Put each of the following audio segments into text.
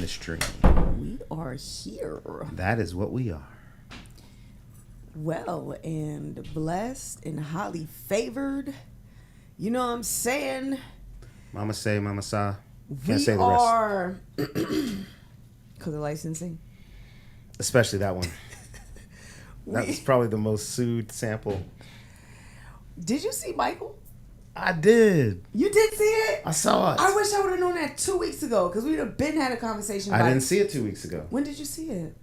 the stream. We are here. That is what we are. Well, and blessed and highly favored. You know what I'm saying? Mama say, mama sa. We say the are... Because of licensing? Especially that one. That was probably the most sued sample. Did you see Michael? I did. You did see it? I saw it. I wish I would have known that 2 weeks ago because we'd have been had a conversation about I didn't see it 2 weeks ago. When did you see it?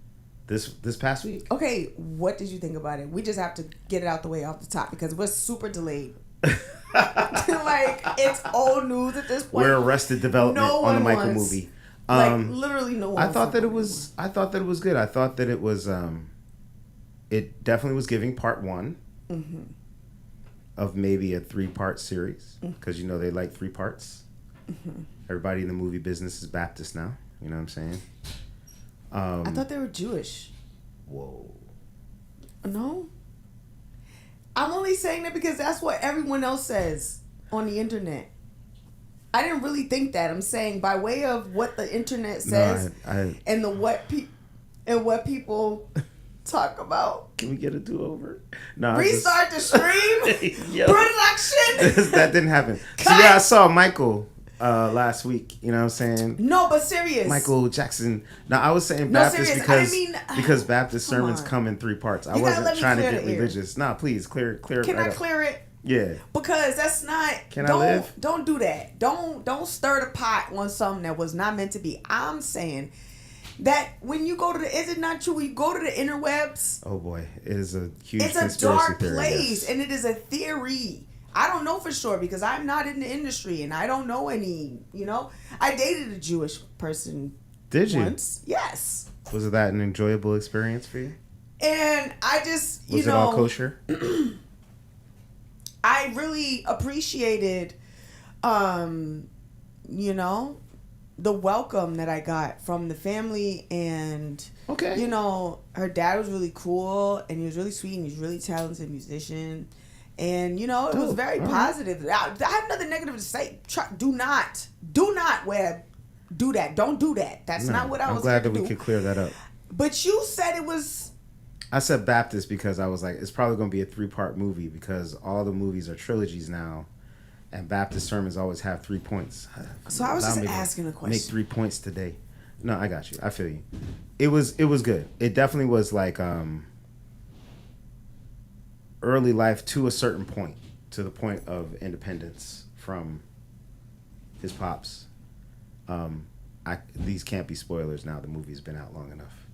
This past week. Okay, what did you think about it? We just have to get it out the way off the top because we're super delayed. Like, it's old news at this point. We're Arrested Development on the Michael movie. Like, literally no one. I thought that it was good. I thought that it was it definitely was giving part one of maybe a 3-part series because you know they like 3 parts. Everybody in the movie business is Baptist now. You know what I'm saying? I thought they were Jewish. Whoa. No. I'm only saying that because that's what everyone else says on the internet. I didn't really think that. I'm saying by way of what the internet says and what people talk about. Can we get a do-over? No. Restart the stream? Production? That didn't happen. So yeah, I saw Michael last week. You know what I'm saying? No, but serious. Michael Jackson. Now, I was saying Baptist because Baptist sermons come in 3 parts. I wasn't trying to get religious. Nah, please, clear it. Can I clear it? Yeah. Because that's not... Can I live? Don't do that. Don't stir the pot on something that was not meant to be. I'm saying... that when you go to the, is it not true? When you go to the interwebs, oh boy, it is a huge. It's a dark theory, place, yes. And it is a theory. I don't know for sure because I'm not in the industry and I don't know any. You know, I dated a Jewish person. Did you? Once. Yes. Was that an enjoyable experience for you? And I just, was it all kosher? I really appreciated, you know, the welcome that I got from the family and you know, her dad was really cool and he was really sweet and he's really talented musician and you know it was very positive. I have nothing negative to say. Do not do that. Don't do that. That's not what I was. I'm glad that we could clear that up. But you said it was. I said Baptist because I was like, it's probably going to be a 3-part movie because all the movies are trilogies now. And Baptist sermons always have 3 points. So I was just asking a question. Make 3 points today. No, I got you. I feel you. It was good. It definitely was like early life to a certain point, to the point of independence from his pops. These can't be spoilers now. The movie's been out long enough.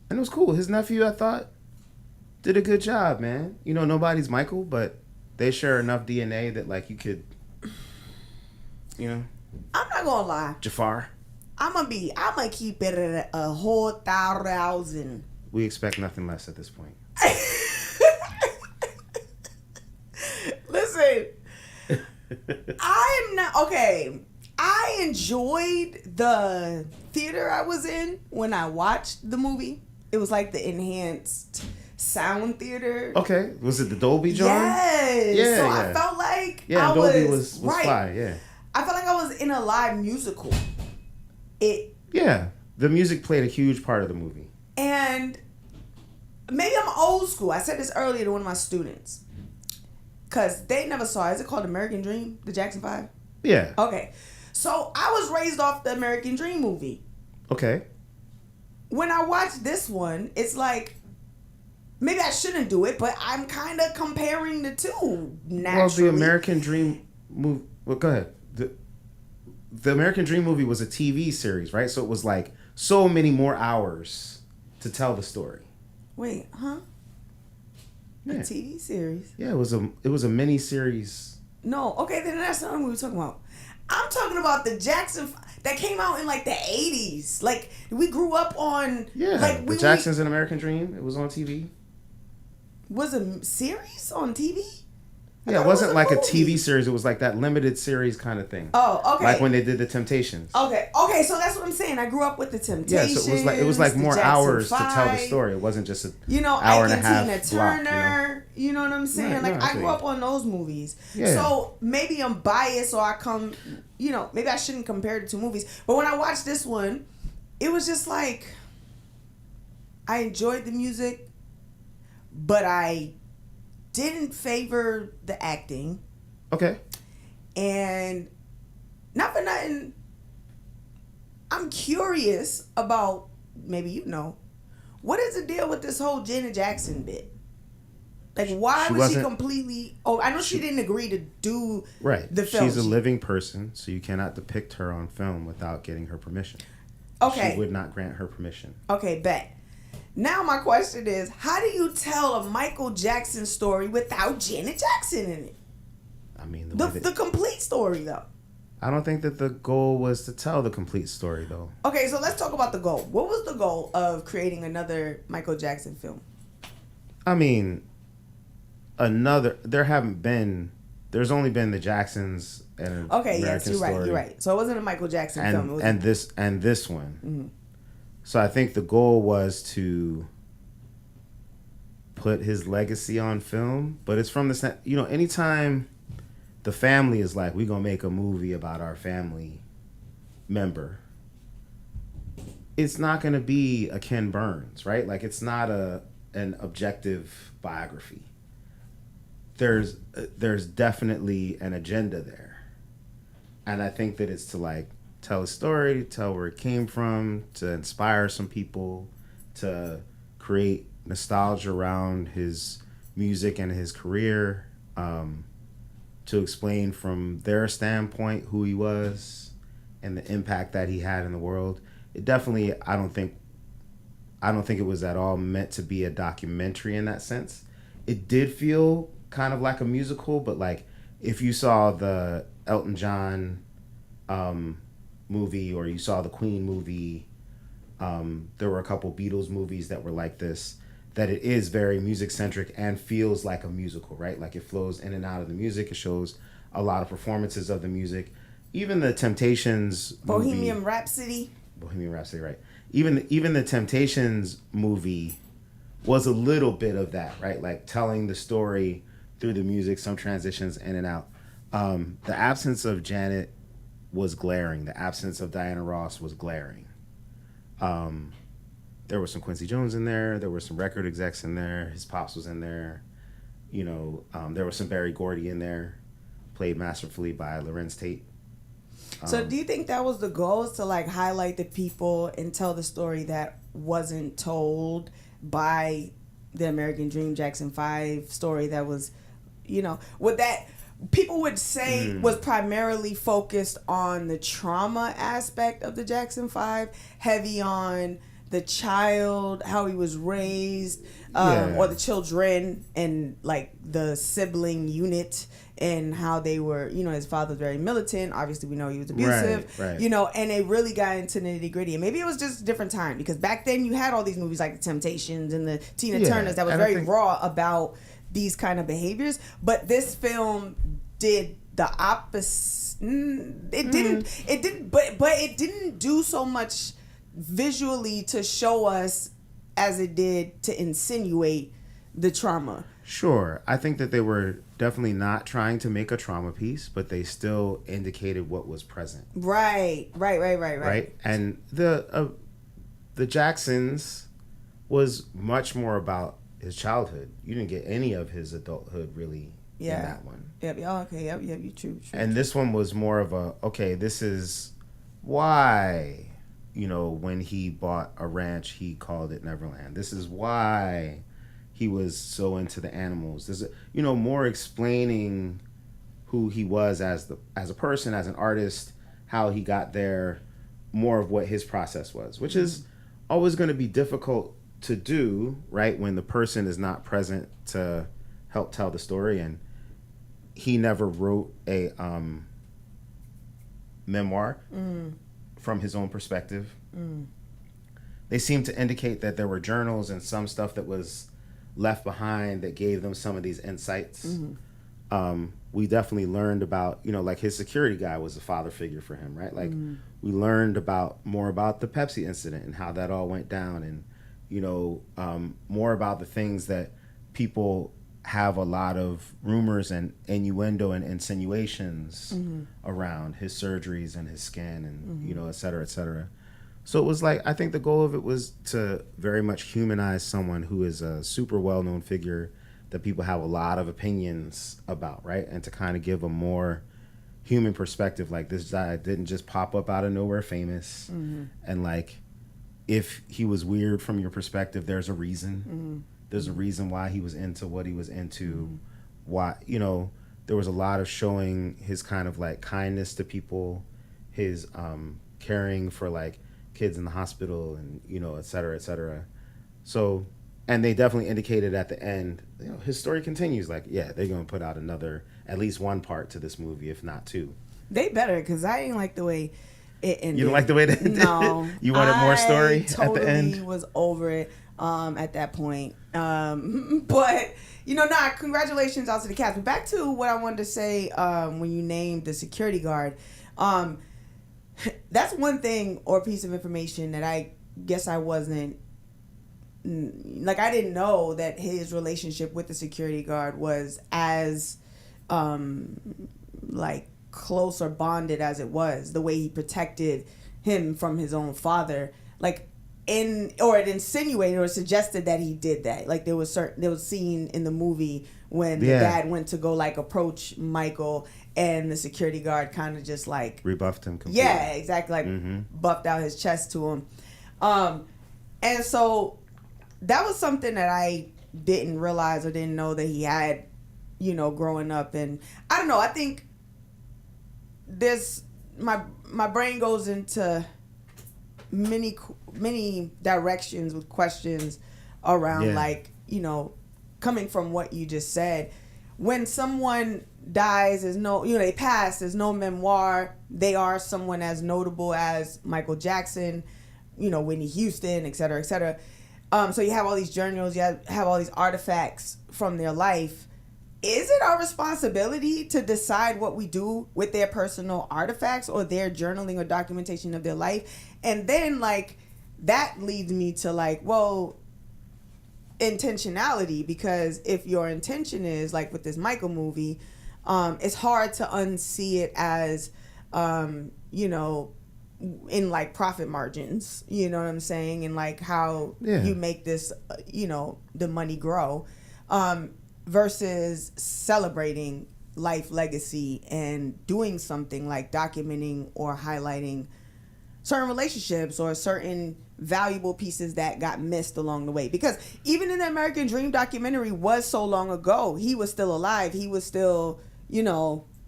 And it was cool. His nephew, I thought, did a good job, man. You know, nobody's Michael, but they share enough DNA that, like, you could, you know. I'm not gonna lie. Jafar. I'm gonna keep it at a whole 1,000. We expect nothing less at this point. Listen, I'm not okay. I enjoyed the theater I was in when I watched the movie. It was like the enhanced sound theater. Okay. Was it the Dolby joint? Yes. Yeah. So yeah. I felt like Dolby was right. Fire, yeah. I felt like I was in a live musical. Yeah. The music played a huge part of the movie. And maybe I'm old school. I said this earlier to one of my students. Because they never saw it. Is it called American Dream? The Jackson 5? Yeah. Okay. So I was raised off the American Dream movie. Okay. When I watched this one, it's like, maybe I shouldn't do it, but I'm kind of comparing the two naturally. Well, the American Dream movie... Well, go ahead. The American Dream movie was a TV series, right? So it was like so many more hours to tell the story. Wait, huh? Yeah. A TV series? Yeah, it was a mini series. No, okay, then that's not what we were talking about. I'm talking about the Jackson that came out in like the 80s. Like we grew up on. Yeah, like the Jacksons and American Dream. It was on TV. Was a series on TV? Yeah, it wasn't like a TV series. It was like that limited series kind of thing. Oh, okay. Like when they did the Temptations. Okay, so that's what I'm saying. I grew up with the Temptations. Yeah, so it was like more hours to tell the story. It wasn't just an hour and a half Tina Turner. You know what I'm saying? Right, I grew up on those movies. Yeah. So maybe I'm biased, or maybe I shouldn't compare the two movies. But when I watched this one, it was just like I enjoyed the music, but I didn't favor the acting. Okay. And not for nothing, I'm curious about, maybe what is the deal with this whole Janet Jackson bit? Like, why was she completely... Oh, I know she didn't agree to do the film. She's a living person, so you cannot depict her on film without getting her permission. Okay. She would not grant her permission. Okay, bet. Now my question is, how do you tell a Michael Jackson story without Janet Jackson in it? I mean, the complete story, though. I don't think that the goal was to tell the complete story, though. Okay, so let's talk about the goal. What was the goal of creating another Michael Jackson film? I mean, there's only been the Jacksons and American Story. You're right. So it wasn't a Michael Jackson film. It was this one. Mm-hmm. So I think the goal was to put his legacy on film, but it's from the anytime the family is like, we're gonna make a movie about our family member, it's not gonna be a Ken Burns, right? Like, it's not an objective biography. There's definitely an agenda there, and I think that it's to like tell a story, tell where it came from, to inspire some people, to create nostalgia around his music and his career, to explain from their standpoint who he was and the impact that he had in the world. It definitely, I don't think it was at all meant to be a documentary in that sense. It did feel kind of like a musical, but like if you saw the Elton John movie, or you saw the Queen movie, there were a couple Beatles movies that were like this, that it is very music centric and feels like a musical, right? Like it flows in and out of the music. It shows a lot of performances of the music. Even the Temptations Bohemian Rhapsody, right? Even the Temptations movie was a little bit of that, right? Like telling the story through the music, some transitions in and out. The absence of Janet was glaring. The absence of Diana Ross was glaring. There was some Quincy Jones in there. There were some record execs in there. His pops was in there. There was some Berry Gordy in there, played masterfully by Lorenz Tate. So do you think that was the goal, is to like highlight the people and tell the story that wasn't told by the American Dream Jackson 5 story that was, what that people would say was primarily focused on the trauma aspect of the Jackson 5, heavy on the child, how he was raised, or the children, and like the sibling unit, and how they were, his father's very militant. Obviously, we know he was abusive, right. And they really got into the nitty gritty. And maybe it was just a different time, because back then you had all these movies like The Temptations and the Tina Turners that was very raw about these kind of behaviors. But this film did the opposite. It didn't, but it didn't do so much visually to show us as it did to insinuate the trauma. Sure. I think that they were definitely not trying to make a trauma piece, but they still indicated what was present. Right. And the Jacksons was much more about his childhood. You didn't get any of his adulthood really in that one. Yep. Okay. Yep. You true. And this one was more of this is why, when he bought a ranch, he called it Neverland. This is why he was so into the animals. There's more explaining who he was as a person, as an artist, how he got there, more of what his process was, which is always going to be difficult to do, right, when the person is not present to help tell the story. And he never wrote a memoir from his own perspective. They seem to indicate that there were journals and some stuff that was left behind that gave them some of these insights. we definitely learned about, like his security guy was a father figure for him, right? Like we learned more about the Pepsi incident and how that all went down, and more about the things that people have a lot of rumors and innuendo and insinuations around his surgeries and his skin and et cetera, et cetera. So it was like, I think the goal of it was to very much humanize someone who is a super well-known figure that people have a lot of opinions about, right? And to kind of give a more human perspective. Like, this guy didn't just pop up out of nowhere famous. And like, if he was weird from your perspective, there's a reason. There's a reason why he was into what he was into. Why, there was a lot of showing his kind of like kindness to people, his caring for like kids in the hospital and, et cetera, et cetera. So, and they definitely indicated at the end, his story continues. Like, yeah, they're going to put out at least one part to this movie, if not two. They better, because I didn't like the way it ended. You didn't like the way that it No. You wanted more story at the end? I totally was over it at that point. But, congratulations out to the cast. But back to what I wanted to say when you named the security guard. That's one thing or piece of information that I guess I wasn't, like, I didn't know that his relationship with the security guard was as like close or bonded as it was. The way he protected him from his own father, like, it insinuated or suggested that he did that. Like, there was scene in the movie when the dad went to go like approach Michael, and the security guard kind of just like rebuffed him completely. Yeah, exactly. Like buffed out his chest to him. And so that was something that I didn't realize or didn't know that he had, growing up. And I don't know, I think my brain goes into many directions with questions around like, coming from what you just said. When someone dies, they pass, there's no memoir. They are someone as notable as Michael Jackson, Whitney Houston, et cetera, et cetera. So you have all these journals, you have all these artifacts from their life. Is it our responsibility to decide what we do with their personal artifacts or their journaling or documentation of their life? And then, like, that leads me to, like, well, intentionality, because if your intention is, like with this Michael movie, it's hard to unsee it as, in like profit margins, you know what I'm saying? And like how you make this, the money grow, versus celebrating life legacy and doing something like documenting or highlighting certain relationships or certain valuable pieces that got missed along the way. Because even in the American Dream documentary was so long ago, he was still alive. He was still,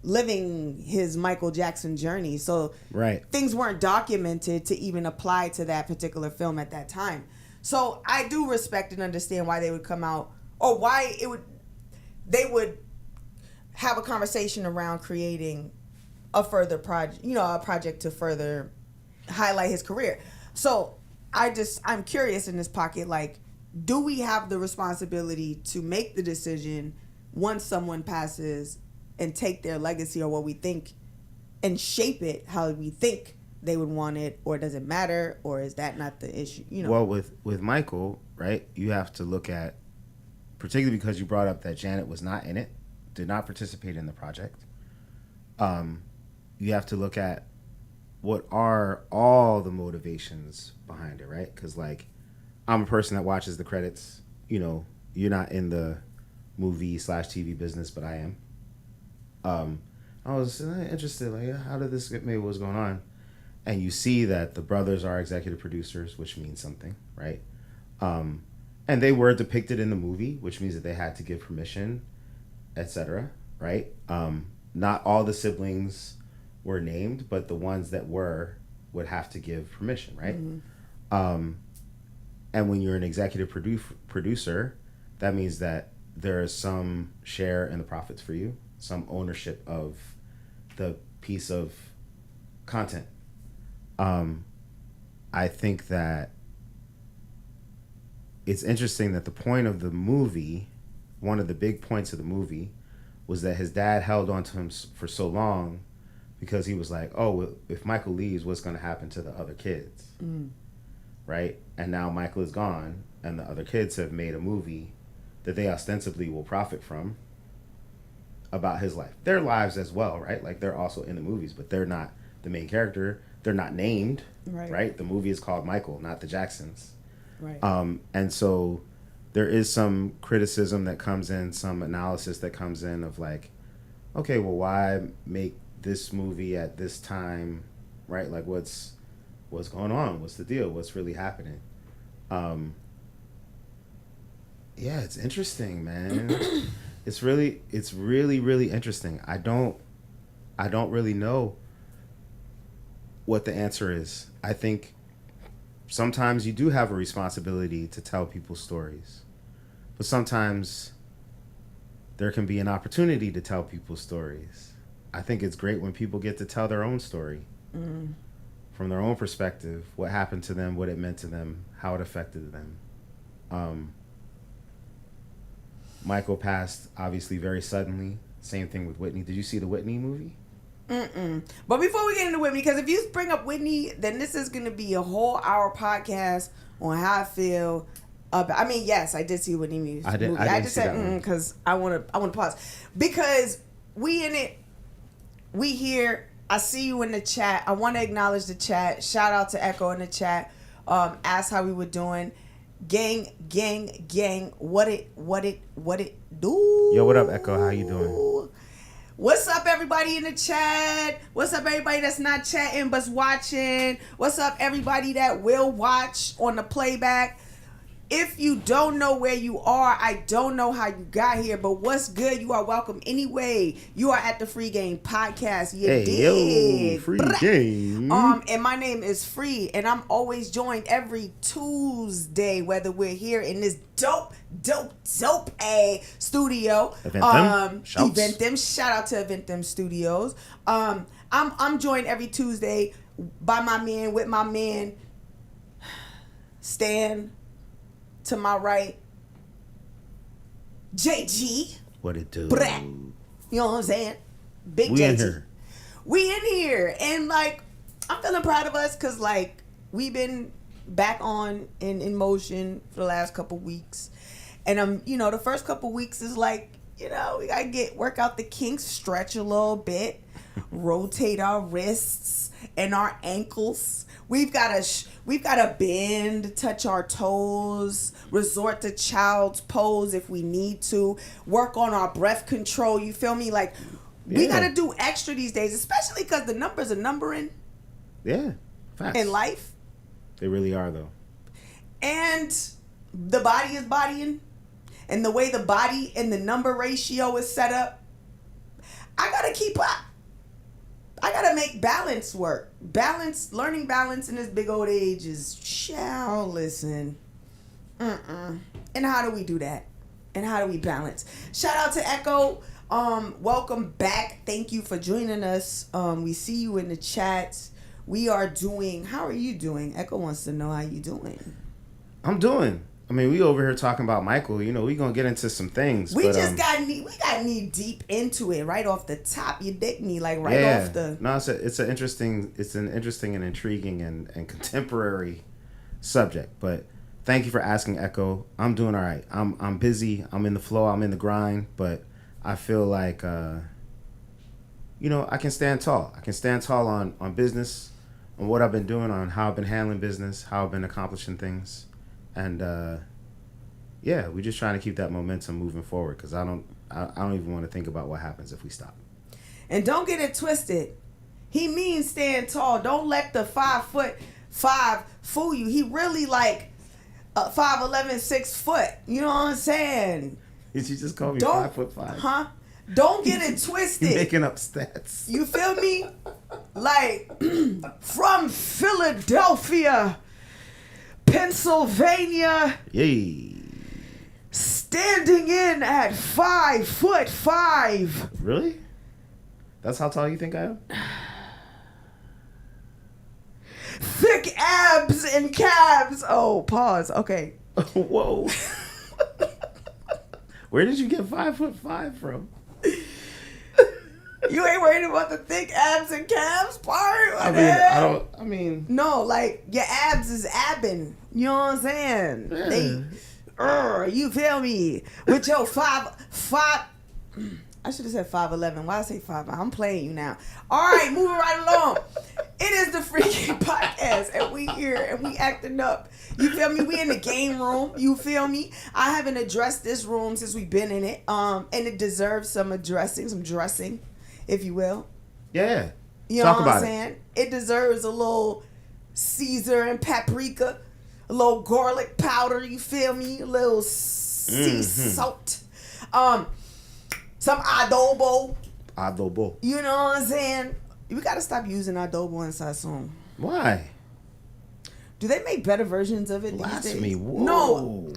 living his Michael Jackson journey. So things weren't documented to even apply to that particular film at that time. So I do respect and understand why they would come out, or why they would have a conversation around creating a further project, a project to further highlight his career. So I'm curious in this pocket, like, do we have the responsibility to make the decision once someone passes and take their legacy or what we think and shape it how we think they would want it, or does it matter, or is that not the issue? Well, with Michael, right, you have to look at, particularly because you brought up that Janet was not in it, did not participate in the project. You have to look at what are all the motivations behind it, right? Because, like, I'm a person that watches the credits. You're not in the movie/TV business, but I am. I was interested, like, how did this get made? What was going on? And you see that the brothers are executive producers, which means something, right? And they were depicted in the movie, which means that they had to give permission, etc., right? Not all the siblings were named, but the ones that would have to give permission, right? And when you're an executive producer, that means that there is some share in the profits for you, some ownership of the piece of content. I think that it's interesting that the point of the movie, one of the big points of the movie, was that his dad held on to him for so long because he was like, oh, if Michael leaves, what's going to happen to the other kids? Right? And now Michael is gone, and the other kids have made a movie that they ostensibly will profit from about his life. Their lives as well, right? Like, they're also in the movies, but they're not the main character. They're not named, right? The movie is called Michael, not the Jacksons. Right. And so there is some criticism that comes in, some analysis that comes in of like, okay, well, why make this movie at this time, right? Like, what's going on? What's the deal? What's really happening? Yeah, it's interesting, man. It's really, really interesting. I don't really know what the answer is. I think sometimes you do have a responsibility to tell people's stories, but sometimes there can be an opportunity to tell people's stories. I think it's great when people get to tell their own story from their own perspective, what happened to them, what it meant to them, how it affected them. Michael passed obviously very suddenly. Same thing with Whitney. Did you see the Whitney movie? But before we get into Whitney, because if you bring up Whitney, then this is going to be a whole hour podcast on how I feel about. I mean, yes, I did see Whitney movie. I just said because I want to pause because we in it. We here. I see you in the chat. I want to acknowledge the chat. Shout out to Echo in the chat. Asked how we were doing. Gang. What it do? Yo, what up, Echo? How you doing? What's up, everybody in the chat? What's up, everybody that's not chatting but's watching? What's up, everybody that will watch on the playback? If you don't know where you are, I don't know how you got here, but what's good? You are welcome anyway. You are at the Phree Game Podcast. You dig? Yo, Phree Game. And my name is Phree, and I'm always joined every Tuesday, whether we're here in this dope studio. Event them. Shout out to Event Them Studios. I'm joined every Tuesday by with my man Stan. To my right, JG. What it do? Brat. You know what I'm saying? Big we JG. In here. We in here. And, like, I'm feeling proud of us because, like, we've been back on in motion for the last couple weeks. And, the first couple weeks is, like, we got to work out the kinks, stretch a little bit, rotate our wrists and our ankles. We've got to bend, touch our toes, resort to child's pose if we need to, work on our breath control. You feel me? Like, we got to do extra these days, especially because the numbers are numbering. Yeah, facts. In life. They really are, though. And the body is bodying. And the way the body and the number ratio is set up, I got to keep up. I gotta make balance work. Learning balance in this big old age is listen. And how do we do that? And how do we balance? Shout out to Echo. Welcome back. Thank you for joining us. We see you in the chat. We are doing. How are you doing? Echo wants to know how you doing. I'm doing. I mean, we over here talking about Michael. We gonna get into some things. We got knee deep into it right off the top. You dig me off the. No, it's an interesting and intriguing and contemporary subject. But thank you for asking, Echo. I'm doing all right. I'm busy. I'm in the flow. I'm in the grind. But I feel like I can stand tall. I can stand tall on business, on what I've been doing, on how I've been handling business, how I've been accomplishing things. And we're just trying to keep that momentum moving forward because I don't even want to think about what happens if we stop. And don't get it twisted. He means stand tall. Don't let the 5'5" fool you. He really like 5'11", 6 foot. You know what I'm saying? Did you just call me 5'5"? Huh? Don't get it twisted. You're making up stats. You feel me? Like from Philadelphia, Pennsylvania. Yay. Standing in at 5'5". Really? That's how tall you think I am? Thick abs and calves. Oh, pause. Okay. Whoa. Where did you get 5'5" from? You ain't worried about the thick abs and calves part? I mean. No, like, your abs is abbing. You know what I'm saying? Yeah. You feel me? With your five. I should have said 5'11". Why I say 5? I'm playing you now. All right, moving right along. It is the Freaky Podcast, and we here, and we acting up. You feel me? We in the game room. You feel me? I haven't addressed this room since we've been in it, and it deserves some dressing, if you will. Yeah. You know what I'm saying? It deserves a little Caesar and paprika, a little garlic powder. You feel me? A little sea salt. Some adobo. You know what I'm saying? We gotta stop using adobo and sazon. Why? Do they make better versions of it these days? Whoa. No.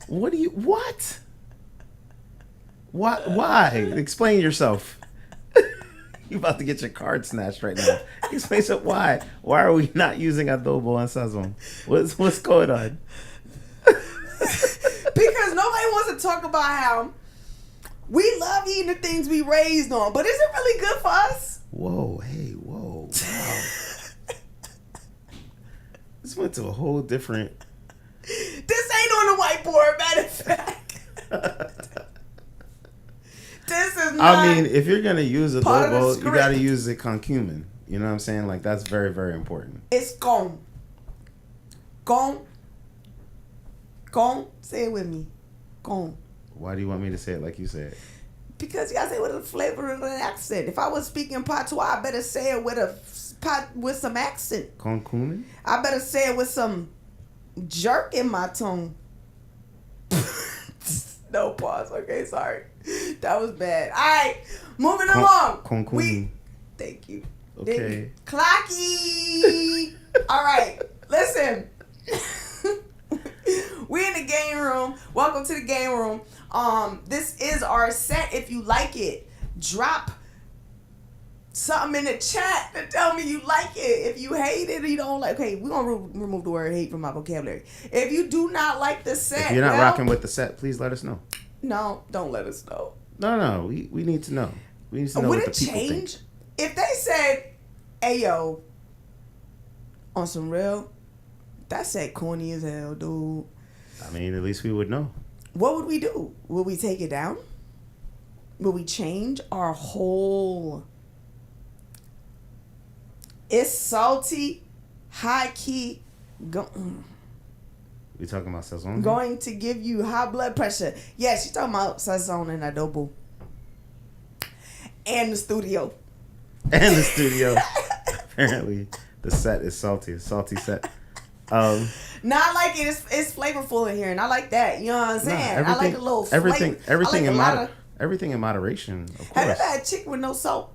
What? Why? Explain yourself. You about to get your card snatched right now. Explain why. Why are we not using adobo and sazon? What's going on? Because nobody wants to talk about how we love eating the things we raised on, but is it really good for us? Whoa, wow. This went to a whole different... This ain't on the whiteboard, matter of fact. This is not... I mean, if you're going to use adobo, you got to use it con cumin. You know what I'm saying? Like, that's very, very important. It's gone. Say it with me. Gone. Why do you want me to say it like you said? Because you gotta say it with a flavor and an accent. If I was speaking patois, I better say it with some accent. Con cumin? I better say it with some jerk in my tongue. No pause. Okay, sorry. That was bad. All right, moving along. Con cumin. Thank you. Okay. Clocky. All right, listen. We in the game room. Welcome to the game room. This is our set. If you like it, drop something in the chat to tell me you like it. If you hate it or you don't like, okay, we're gonna remove the word hate from my vocabulary. If you do not like the set, if you're not rocking with the set, please let us know. No, don't let us know. No, we need to know. We need to know what the people think. If they said, "Hey yo," on some real, that set corny as hell, dude. I mean, at least we would know. What would we do? Would we take it down? Would we change our whole... It's salty, high key. We talking about sazon? Going to give you high blood pressure. Yeah, she's talking about sazon and adobo. And the studio. Apparently, the set is salty. A salty set. No, I like it. It's flavorful in here, and I like that. You know what I'm saying? I like a little flavor. Everything in moderation, of course. Have you ever had chicken with no salt?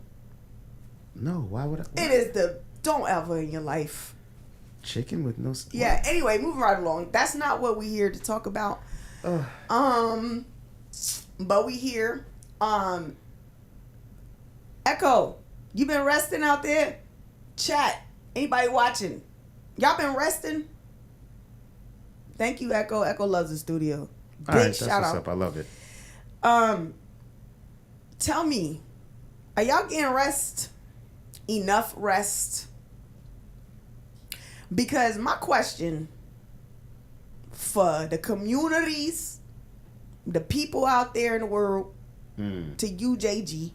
No, why would I? It is don't ever in your life. Chicken with no salt? Yeah, anyway, moving right along. That's not what we're here to talk about. But we here. Echo, you been resting out there? Chat, anybody watching? Y'all been resting? Thank you, Echo. Echo loves the studio. All right, that's what's up. I love it. Tell me, are y'all getting rest? Enough rest? Because my question for the communities, the people out there in the world, to you, JG,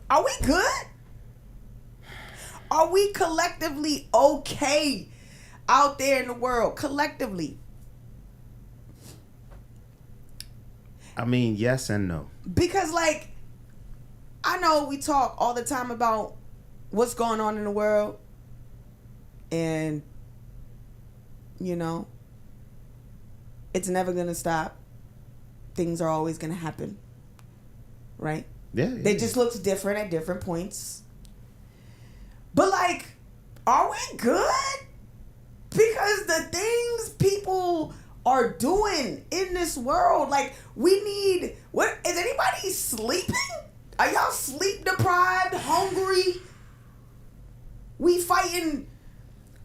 are we good? Are we collectively okay out there in the world? Collectively. I mean, yes and no. Because, like, I know we talk all the time about what's going on in the world. And, you know, it's never going to stop. Things are always going to happen. Right? Yeah. They just looks different at different points. But, like, are we good? Because the things people are doing in this world, like, we need... What is anybody sleeping? Are y'all sleep deprived, hungry? We fighting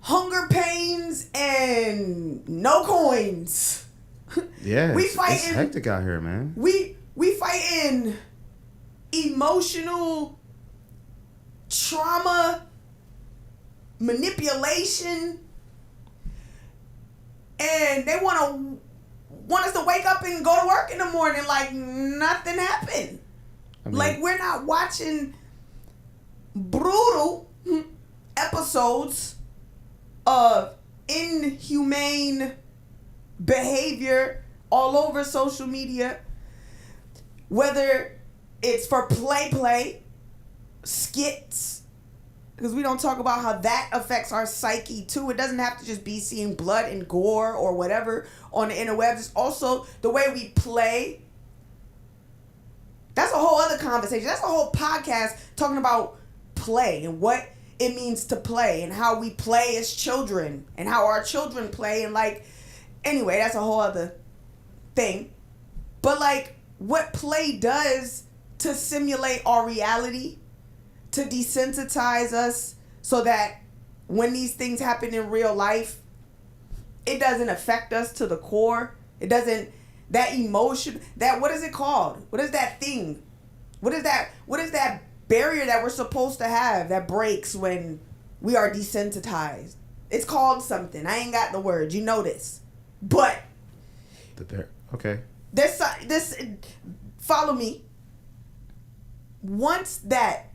hunger pains and no coins. Yeah, it's hectic out here, man. We fighting emotional trauma, manipulation, and they want us to wake up and go to work in the morning like nothing happened. I mean, like we're not watching brutal episodes of inhumane behavior all over social media, whether it's for play, skits, because we don't talk about how that affects our psyche too. It doesn't have to just be seeing blood and gore or whatever on the interwebs. It's also the way we play. That's a whole other conversation. That's a whole podcast talking about play and what it means to play and how we play as children and how our children play. And like, anyway, that's a whole other thing. But like what play does to simulate our reality, to desensitize us so that when these things happen in real life, it doesn't affect us to the core. It doesn't, that emotion, that, what is it called? What is that thing? What is that barrier that we're supposed to have that breaks when we are desensitized? It's called something. I ain't got the word. You know this. But okay. This follow me. Once that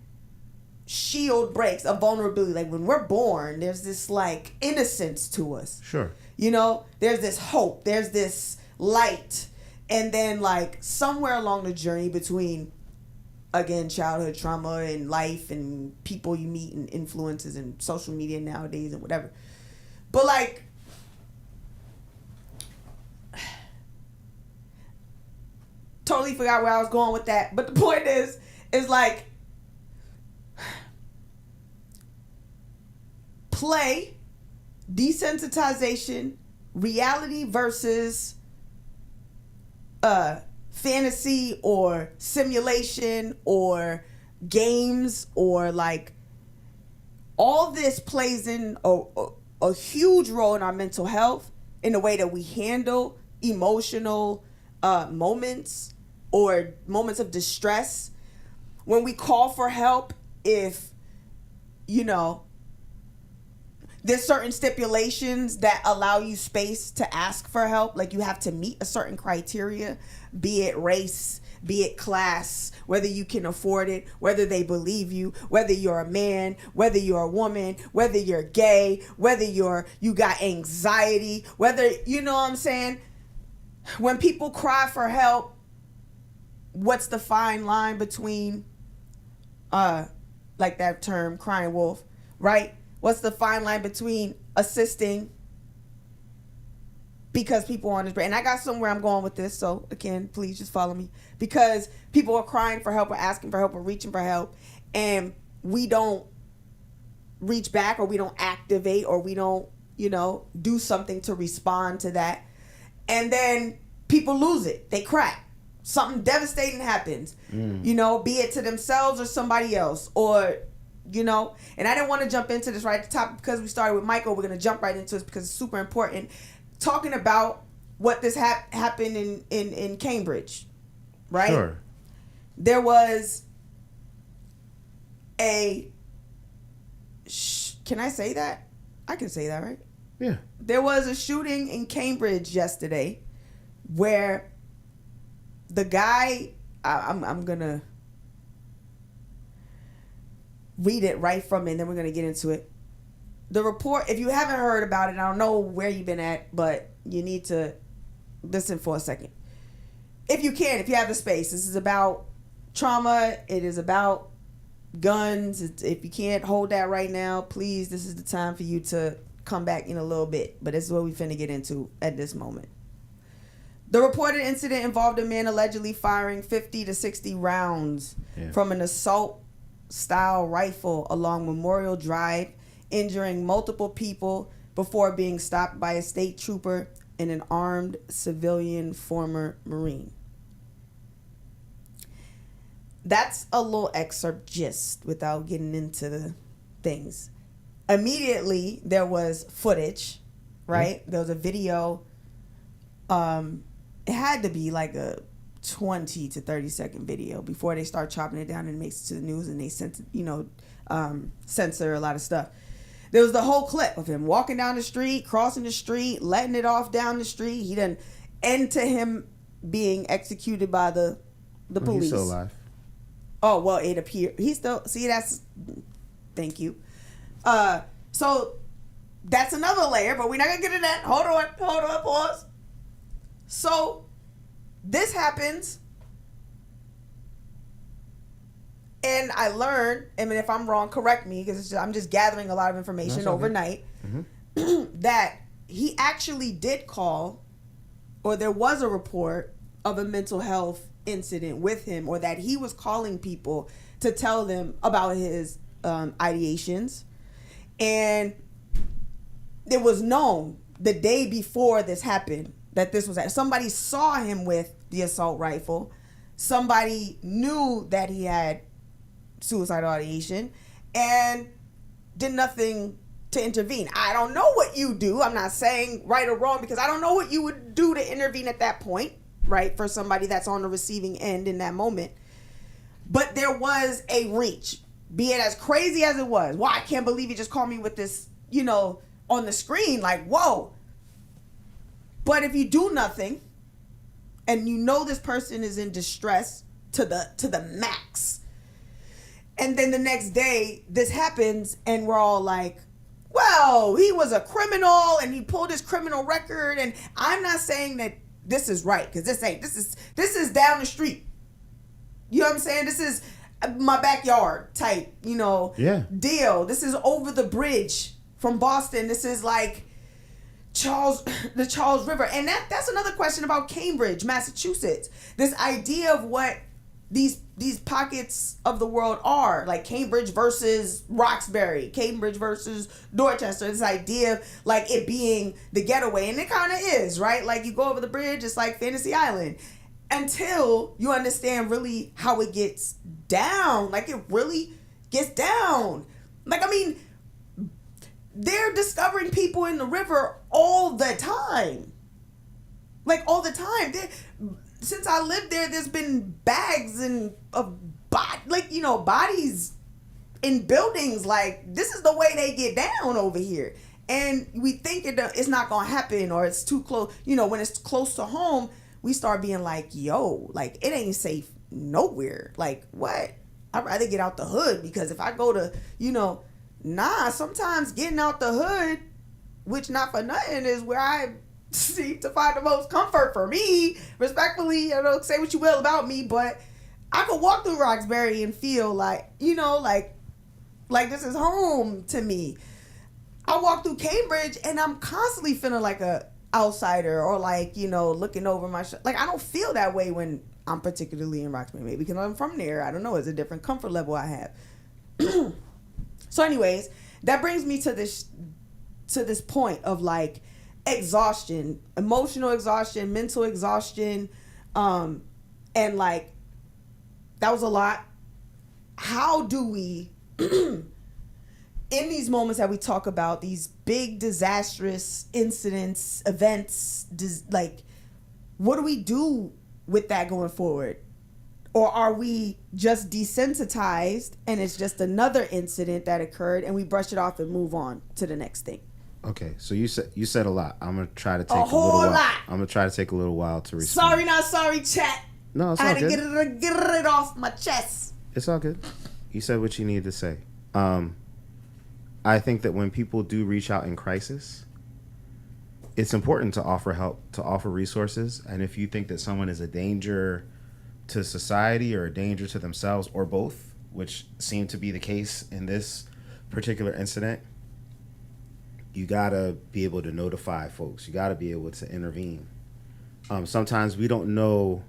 shield breaks of vulnerability, like when we're born, there's this like innocence to us. Sure. You know, there's this hope, there's this light, and then like somewhere along the journey between, again, childhood trauma and life and people you meet and influences and social media nowadays and whatever. But like, totally forgot where I was going with that. But the point is like, play, desensitization, reality versus fantasy or simulation or games, or like all this plays in a huge role in our mental health, in the way that we handle emotional moments or moments of distress. When we call for help, if, you know, there's certain stipulations that allow you space to ask for help. Like you have to meet a certain criteria, be it race, be it class, whether you can afford it, whether they believe you, whether you're a man, whether you're a woman, whether you're gay, whether you got anxiety, whether, you know what I'm saying? When people cry for help, what's the fine line between, like that term, crying wolf, right? What's the fine line between assisting because people are on this break? And I got somewhere I'm going with this, so again, please just follow me. Because people are crying for help or asking for help or reaching for help, and we don't reach back, or we don't activate, or we don't, you know, do something to respond to that. And then people lose it. They crack. Something devastating happens, you know, be it to themselves or somebody else, or, you know. And I didn't want to jump into this right at the top because we started with Michael. We're going to jump right into this because it's super important. Talking about what this happened in Cambridge, right? Sure. There was can I say that? I can say that, right? Yeah. There was a shooting in Cambridge yesterday where the guy, I'm going to read it right from it, and then we're going to get into it. The report, if you haven't heard about it, I don't know where you've been at, but you need to listen for a second. If you can, if you have the space. This is about trauma. It is about guns. If you can't hold that right now, please, this is the time for you to come back in a little bit. But this is what we finna get into at this moment. The reported incident involved a man allegedly firing 50 to 60 rounds from an assault-style rifle along Memorial Drive, injuring multiple people before being stopped by a state trooper and an armed civilian former Marine. That's a little excerpt gist without getting into the things. Immediately, there was footage, right? There was a video. It had to be like a 20 to 30-second video before they start chopping it down and makes it to the news and they censor a lot of stuff. There was the whole clip of him walking down the street, crossing the street, letting it off down the street. He didn't end to him being executed by the police. He's still alive. Oh, well, it appeared. He's still... See, that's... Thank you. So, that's another layer, but we're not going to get into that. Hold on, pause. So, this happens. And I learned, I mean, if I'm wrong, correct me, because I'm just gathering a lot of information overnight, that he actually did call, or there was a report of a mental health incident with him, or that he was calling people to tell them about his ideations. And it was known the day before this happened that this was... Somebody saw him with the assault rifle. Somebody knew that he had suicidal ideation and did nothing to intervene. I don't know what you do. I'm not saying right or wrong, because I don't know what you would do to intervene at that point, right? For somebody that's on the receiving end in that moment. But there was a reach, be it as crazy as it was. Wow, I can't believe he just called me with this, on the screen, like, whoa. But if you do nothing and this person is in distress to the max, and then the next day this happens and we're all like, well, he was a criminal and he pulled his criminal record. And I'm not saying that this is right, because this is down the street. You know what I'm saying? This is my backyard type, deal. This is over the bridge from Boston. This is like the Charles River. And that's another question about Cambridge, Massachusetts. This idea of what these pockets of the world are, like Cambridge versus Roxbury, Cambridge versus Dorchester. This idea of like it being the getaway, and it kind of is, right? Like you go over the bridge, it's like Fantasy Island, until you understand really how it gets down. Like it really gets down. Like, I mean, they're discovering people in the river all the time. Like all the time. Since I lived there, there's been bags bodies in buildings. Like, this is the way they get down over here. And we think it's not going to happen, or it's too close. When it's close to home, we start being like, yo, like, it ain't safe nowhere. Like, what? I'd rather get out the hood, because if I go to, sometimes getting out the hood, which not for nothing is where I seem to find the most comfort for me. Respectfully, say what you will about me, but I could walk through Roxbury and feel like, like this is home to me. I walk through Cambridge and I'm constantly feeling like a outsider, or like, looking over my like, I don't feel that way when I'm particularly in Roxbury, maybe because I'm from there. I don't know. It's a different comfort level I have. So anyways, that brings me to this point of like exhaustion, emotional exhaustion, mental exhaustion, and like that was a lot. How do we in these moments that we talk about, these big disastrous incidents, events, like what do we do with that going forward? Or are we just desensitized and it's just another incident that occurred and we brush it off and move on to the next thing? Okay, so you said a lot. I'm gonna try to take a little while. I'm gonna try to take a little while to respond. Sorry, not sorry, chat. No, it's all good. I had to get it off my chest. It's all good. You said what you needed to say. I think that when people do reach out in crisis, it's important to offer help, to offer resources. And if you think that someone is a danger to society or a danger to themselves, or both, which seemed to be the case in this particular incident, you gotta be able to notify folks. You gotta be able to intervene. Sometimes we don't know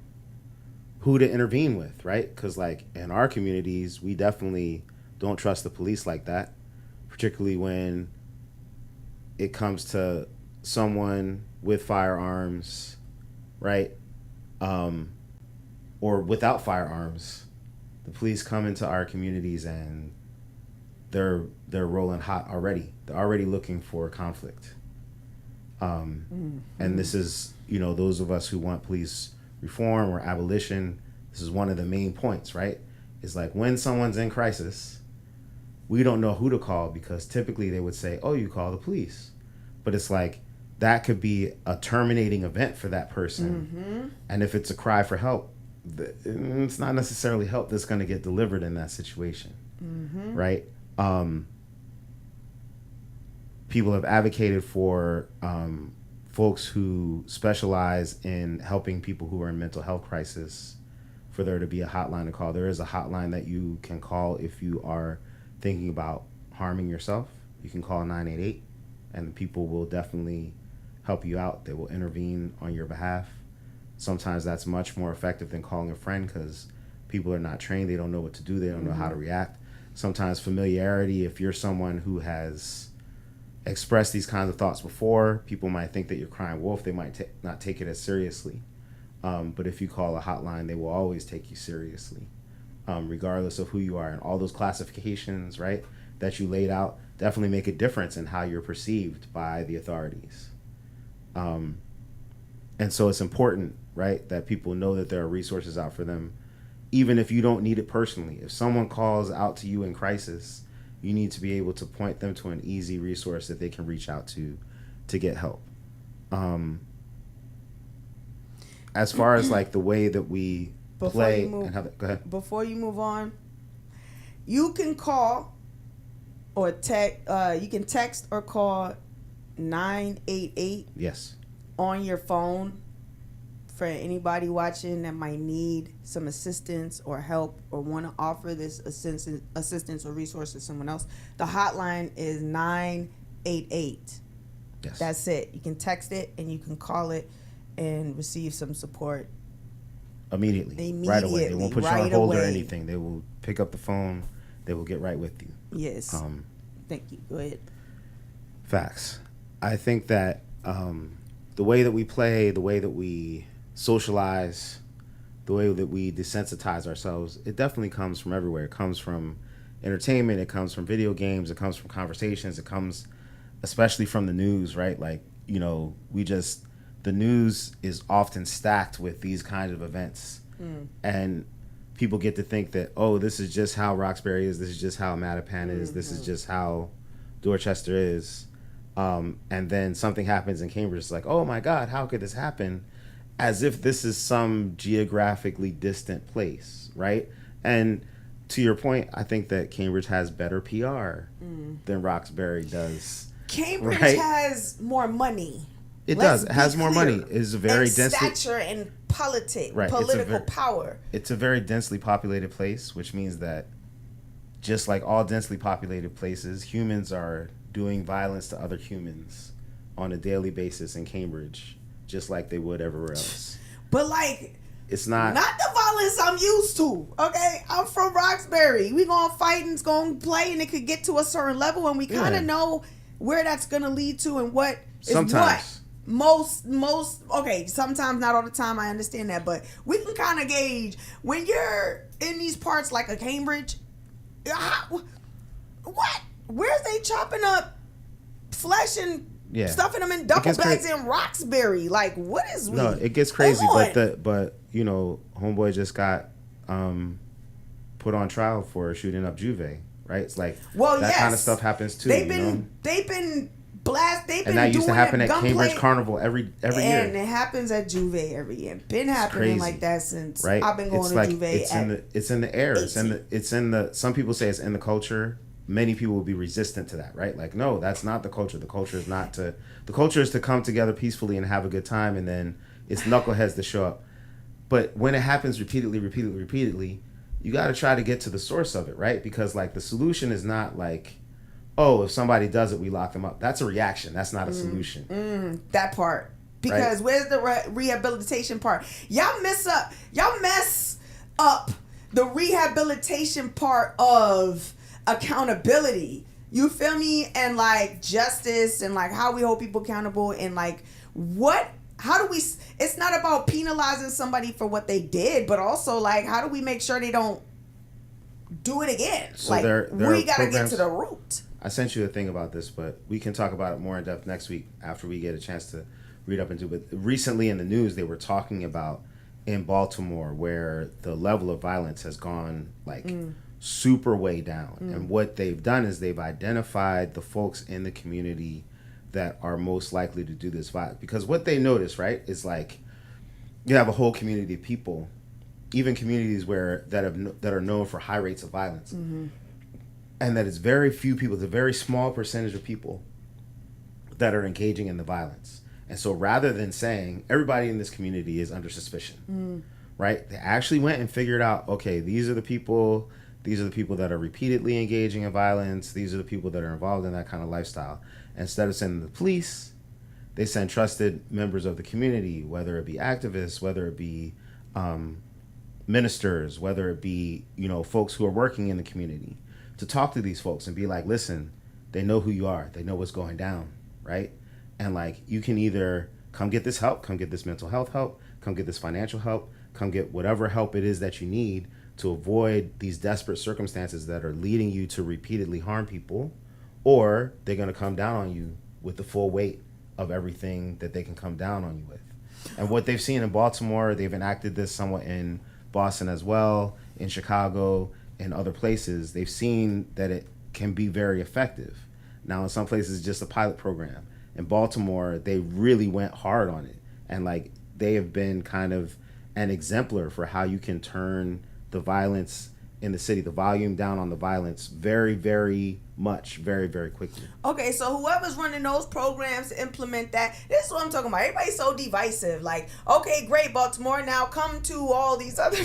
who to intervene with, right? Because like in our communities, we definitely don't trust the police like that, particularly when it comes to someone with firearms, right? Or without firearms. The police come into our communities and they're rolling hot already. They're already looking for conflict. And this is, those of us who want police reform or abolition, this is one of the main points, right? It's like when someone's in crisis, we don't know who to call because typically they would say, oh, you call the police. But it's like that could be a terminating event for that person. Mm-hmm. And if it's a cry for help, it's not necessarily help that's going to get delivered in that situation, mm-hmm. right? People have advocated for folks who specialize in helping people who are in mental health crisis for there to be a hotline to call. There is a hotline that you can call if you are thinking about harming yourself. You can call 988 and people will definitely help you out. They will intervene on your behalf. Sometimes that's much more effective than calling a friend because people are not trained. They don't know what to do. They don't know how to react. Sometimes familiarity, if you're someone who has expressed these kinds of thoughts before, people might think that you're crying wolf. They might not take it as seriously. But if you call a hotline, they will always take you seriously, regardless of who you are. And all those classifications, right, that you laid out definitely make a difference in how you're perceived by the authorities. And so it's important, right, that people know that there are resources out for them, even if you don't need it personally. If someone calls out to you in crisis, you need to be able to point them to an easy resource that they can reach out to get help. As far as like the way that we play and how that, go ahead. Before you move on, you can call or text. You can text or call 988. Yes. On your phone for anybody watching that might need some assistance or help or want to offer this assistance or resource to someone else. The hotline is 988. Yes. That's it. You can text it and you can call it and receive some support immediately. Right away. They won't put you on hold or anything. They will pick up the phone. They will get right with you. Yes. Thank you. Go ahead. Facts. I think that the way that we play, the way that we socialize, the way that we desensitize ourselves, it definitely comes from everywhere. It comes from entertainment. It comes from video games. It comes from conversations. It comes especially from the news, right? Like, you know, the news is often stacked with these kinds of events. And people get to think that, oh, this is just how Roxbury is. This is just how Mattapan is. This is just how Dorchester is. And then something happens in Cambridge. It's like, oh my God, how could this happen? As if this is some geographically distant place, right? And to your point, I think that Cambridge has better PR than Roxbury does. Cambridge has more money. It does. It has more money. It's a very densely stature and political power. It's a very densely populated place, which means that just like all densely populated places, humans are doing violence to other humans on a daily basis in Cambridge, just like they would everywhere else. But like, it's not the violence I'm used to. Okay, I'm from Roxbury. We gonna fight and it's gonna play, and it could get to a certain level, and we kind of know where that's gonna lead to and what is what. Most okay, sometimes, not all the time, I understand that, but we can kind of gauge when you're in these parts like a Cambridge. What? Where's they chopping up flesh and stuffing them in duffel bags in Roxbury? Like, what is No, it gets crazy, but you know, homeboy just got put on trial for shooting up Juve, right? It's like that kind of stuff happens too. They've been and that used to happen at Cambridge Carnival every year. And it happens at Juve every year. Been happening like that since I've been going to Juve. It's in the air. It's in the. Some people say it's in the culture. Many people will be resistant to that, right? Like, no, that's not the culture. The culture is not to. The culture is to come together peacefully and have a good time, and then it's knuckleheads to show up. But when it happens repeatedly, you got to try to get to the source of it, right? Because like the solution is not like, oh, if somebody does it, we lock them up. That's a reaction. That's not a solution. That part. Because where's the rehabilitation part? Y'all mess up the rehabilitation part of accountability. You feel me? And like justice and like how we hold people accountable and like how do we, it's not about penalizing somebody for what they did, but also like how do we make sure they don't do it again? So like we got to get to the root. I sent you a thing about this, but we can talk about it more in depth next week after we get a chance to read up into it. But recently in the news, they were talking about in Baltimore where the level of violence has gone like super way down. And what they've done is they've identified the folks in the community that are most likely to do this violence. Because what they notice, right, is like you have a whole community of people, even communities that are known for high rates of violence. And that it's very few people, it's a very small percentage of people that are engaging in the violence. And so rather than saying everybody in this community is under suspicion, right? They actually went and figured out, okay, these are the people that are repeatedly engaging in violence. These are the people that are involved in that kind of lifestyle. Instead of sending the police, they send trusted members of the community, whether it be activists, whether it be ministers, whether it be, folks who are working in the community, to talk to these folks and be like, listen, they know who you are. They know what's going down, right? And like, you can either come get this help, come get this mental health help, come get this financial help, come get whatever help it is that you need to avoid these desperate circumstances that are leading you to repeatedly harm people, or they're going to come down on you with the full weight of everything that they can come down on you with. And what they've seen in Baltimore, they've enacted this somewhat in Boston as well, in Chicago, in other places. They've seen that it can be very effective. Now, in some places, it's just a pilot program. In Baltimore, they really went hard on it. And like, they have been kind of an exemplar for how you can turn the violence in the city, the volume down on the violence very, very much, very, very quickly. Okay, so whoever's running those programs to implement that, this is what I'm talking about. Everybody's so divisive. Like, okay, great, Baltimore, now come to all these other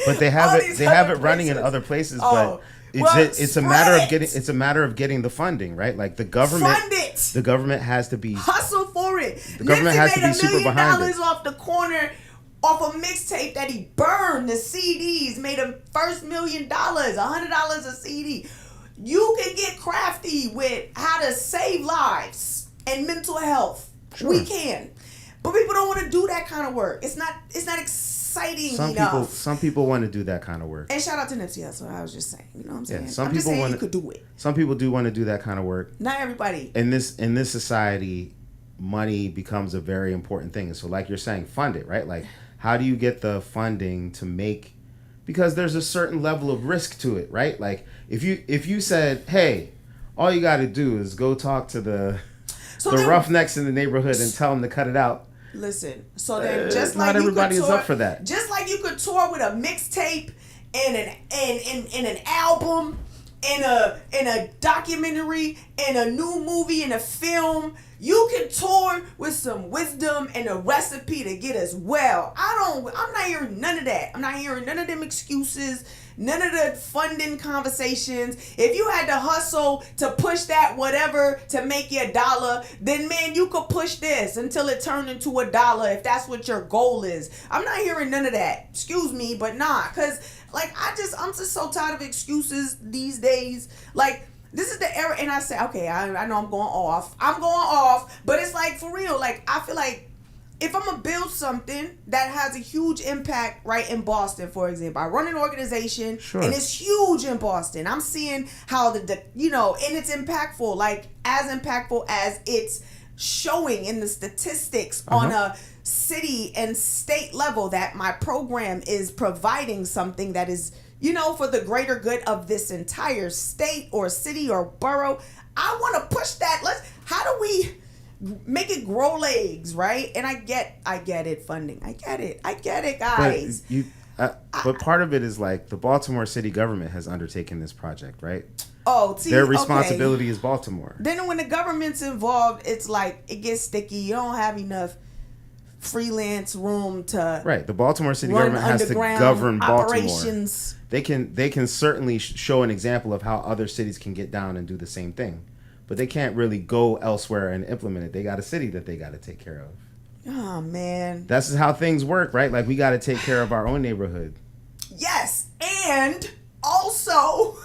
but they have it running in other places, but it's a matter of getting the funding, right? Like the government has to be hustle for it. The government has to be super behind it. $1 million off the corner off a mixtape that he burned. The CDs made him first $1 million, $100 a CD. You can get crafty with how to save lives and mental health. Sure. We can, but people don't want to do that kind of work. It's not exciting enough. Some people want to do that kind of work. And shout out to Nipsey Hussle. I was just saying, you know what I'm saying? Yeah, some people want you could do it. Some people do want to do that kind of work. Not everybody. In this society, money becomes a very important thing. So, like you're saying, fund it, right? Like, how do you get the funding to make? Because there's a certain level of risk to it, right? Like, if you said, hey, all you got to do is go talk to the roughnecks in the neighborhood and tell them to cut it out. Listen, so then just like not everybody is up for that. Just like you could tour with a mixtape and an album and a documentary and a new movie and a film, you can tour with some wisdom and a recipe to get us well. I'm not hearing none of that. I'm not hearing none of them excuses, none of the funding conversations. If you had to hustle to push that whatever to make you $1, then man, you could push this until it turned into $1 if that's what your goal is. I'm not hearing none of that. Excuse me, but nah, cause like I'm just so tired of excuses these days. Like, this is the era, and I say, okay, I know I'm going off, but it's like, for real, like, I feel like if I'm going to build something that has a huge impact, right, in Boston, for example, I run an organization, sure, and it's huge in Boston. I'm seeing how and it's impactful, like, as impactful as it's showing in the statistics on a city and state level that my program is providing something that is, for the greater good of this entire state or city or borough. I want to push that. How do we make it grow legs, right? And I get it, funding. I get it, guys. But part of it is like the Baltimore city government has undertaken this project, right? Oh, see, their responsibility is Baltimore. Then when the government's involved, it's like it gets sticky. You don't have enough freelance room to the Baltimore city government has to govern Baltimore. They can certainly show an example of how other cities can get down and do the same thing, but they can't really go elsewhere and implement it. They got a city that they got to take care of. Oh man, that's how things work, right? Like, we got to take care of our own neighborhood. Yes, and also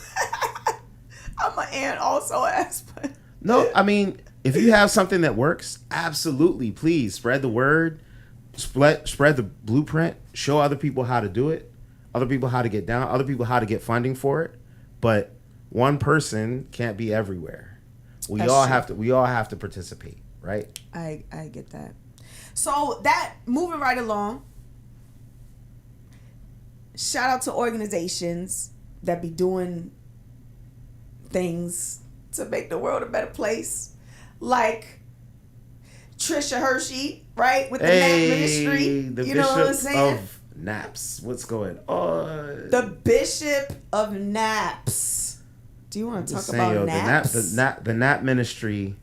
I'm an and also aspect. No, I mean, if you have something that works, absolutely, please spread the word, spread the blueprint, show other people how to do it, other people how to get down, other people how to get funding for it. But one person can't be everywhere. We all have to participate, right? I get that. So that moving right along, shout out to organizations that be doing things to make the world a better place, like Trisha Hershey, right, with the Nap Ministry. The you know what I'm saying? Of Naps. What's going on? The Bishop of Naps. Do you want to talk about Naps? The Nap Ministry.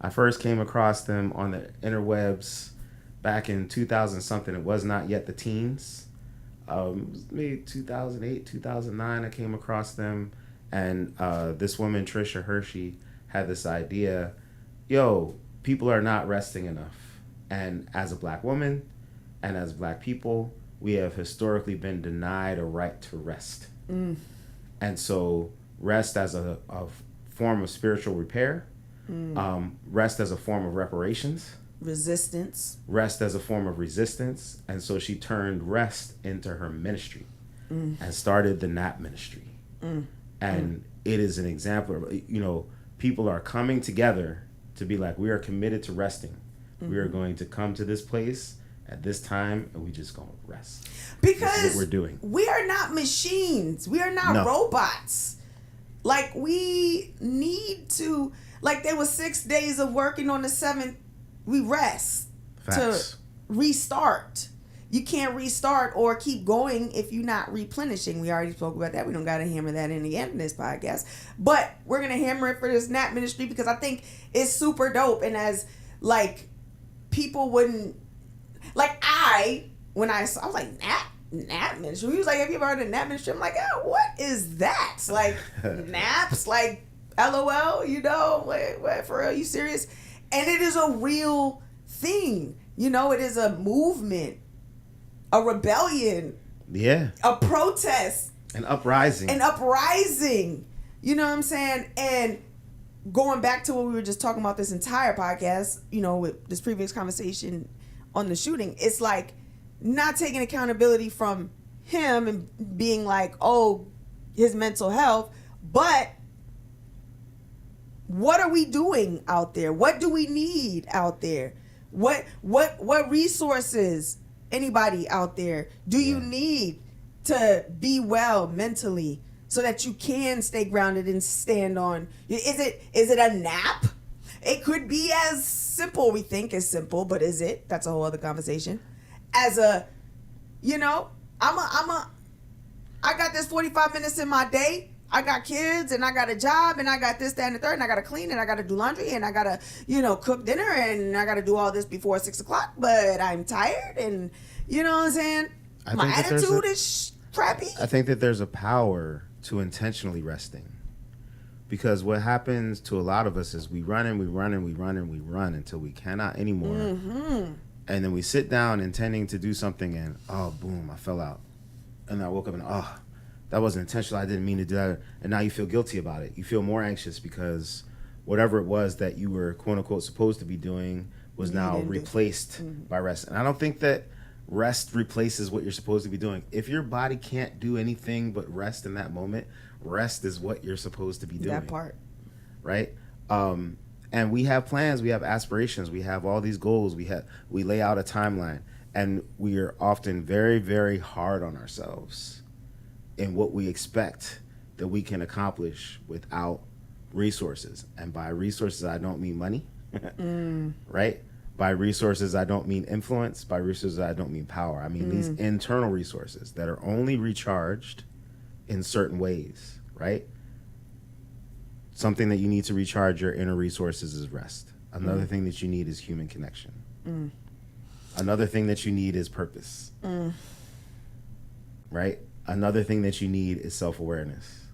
I first came across them on the interwebs back in 2000 something. It was not yet the teens. It was maybe 2008, 2009. I came across them, and this woman Trisha Hershey had this idea. Yo, people are not resting enough, and as a black woman, and as black people, we have historically been denied a right to rest. And so rest as a form of spiritual repair, rest as a form of reparations, resistance, rest as a form of resistance. And so she turned rest into her ministry and started the Nap Ministry. And it is an example of, you know, people are coming together to be like, we are committed to resting. We are going to come to this place at this time, and we just gonna rest. Because this is what we're doing. We are not machines. We are not robots. Like, we need to, like, there was 6 days of working, on the 7th we rest. Facts. To restart. You can't restart or keep going if you're not replenishing. We already spoke about that. We don't got to hammer that in the end of this podcast, but we're gonna hammer it for this Nap Ministry because I think it's super dope. And as like people wouldn't like, when I was like, Nap Ministry. He was like, have you ever heard of Nap Ministry? I'm like, oh, what is that? Like, naps? Like, LOL, you know? What, for real? You serious? And it is a real thing. You know, it is a movement, a rebellion. Yeah. A protest. An uprising. You know what I'm saying? And going back to what we were just talking about this entire podcast, you know, with this previous conversation on the shooting, it's like not taking accountability from him and being like, oh, his mental health, but what are we doing out there? What do we need out there? What resources, anybody out there, do you need to be well mentally so that you can stay grounded and stand on? Is it a nap? It could be as simple, we think is simple, but is it? That's a whole other conversation. As a, you know, I got this 45 minutes in my day. I got kids and I got a job and I got this, that, and the third, and I got to clean and I got to do laundry and I got to, you know, cook dinner and I got to do all this before 6 o'clock, but I'm tired and, you know what I'm saying? My attitude is crappy. I think that there's a power to intentionally resting. Because what happens to a lot of us is we run until we cannot anymore. And then we sit down intending to do something and, oh, boom, I fell out. And I woke up and, oh, that wasn't intentional. I didn't mean to do that. And now you feel guilty about it. You feel more anxious because whatever it was that you were, quote unquote, supposed to be doing was now replaced by rest. And I don't think that rest replaces what you're supposed to be doing. If your body can't do anything but rest in that moment, rest is what you're supposed to be doing. That part. Right? And we have plans, we have aspirations, we have all these goals, we lay out a timeline, and we are often very, very hard on ourselves in what we expect that we can accomplish without resources. And by resources, I don't mean money, right? By resources, I don't mean influence. By resources, I don't mean power. I mean these internal resources that are only recharged in certain ways, right? Something that you need to recharge your inner resources is rest. Another thing that you need is human connection. Another thing that you need is purpose, right? Another thing that you need is self-awareness.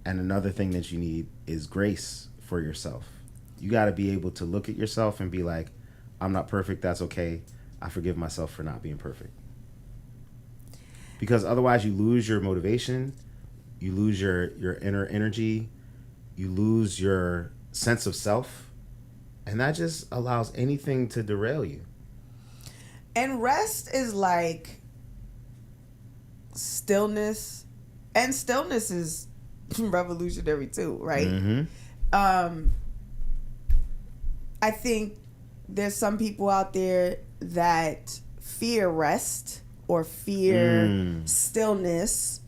And another thing that you need is grace for yourself. You got to be able to look at yourself and be like, I'm not perfect. That's okay. I forgive myself for not being perfect. Because otherwise you lose your motivation, you lose your inner energy, you lose your sense of self, and that just allows anything to derail you. And rest is like stillness, and stillness is revolutionary too, right? I think there's some people out there that fear rest or fear, stillness,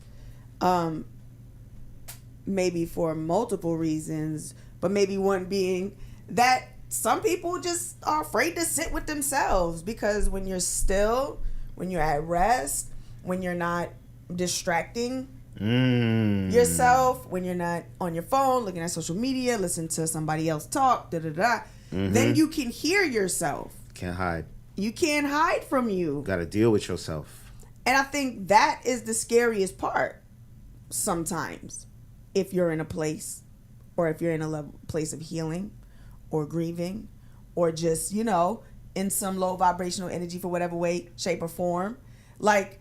maybe for multiple reasons, but maybe one being that some people just are afraid to sit with themselves, because when you're still, when you're at rest, when you're not distracting yourself, when you're not on your phone looking at social media, listen to somebody else talk, then you can hear yourself. Can't hide. You can't hide from you. Got to deal with yourself. And I think that is the scariest part sometimes, if you're in a place, or if you're in a place of healing or grieving, or just, you know, in some low vibrational energy for whatever way, shape, or form. Like,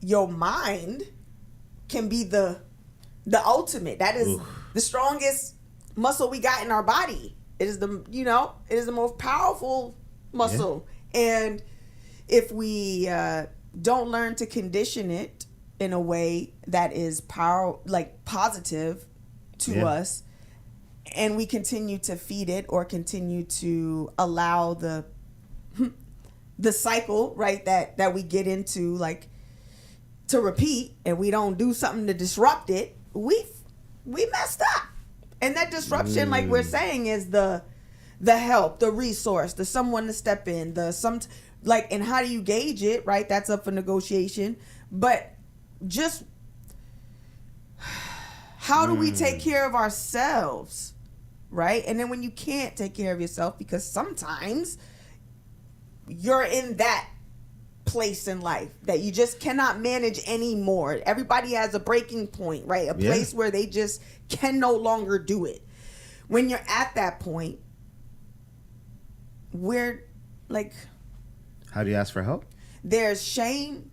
your mind can be the ultimate. That is the strongest muscle we got in our body. It is the, you know, it is the most powerful muscle. Yeah. And if we don't learn to condition it in a way that is positive to us, and we continue to feed it, or continue to allow the cycle, right, that we get into, like, to repeat, and we don't do something to disrupt it, we messed up. And that disruption, like we're saying, is the help, the resource, the someone to step in, and how do you gauge it, right? That's up for negotiation. But just how do we take care of ourselves, right? And then when you can't take care of yourself, because sometimes you're in that place in life that you just cannot manage anymore. Everybody has a breaking point, right? A place where they just can no longer do it. When you're at that point, we're like, how do you ask for help? There's shame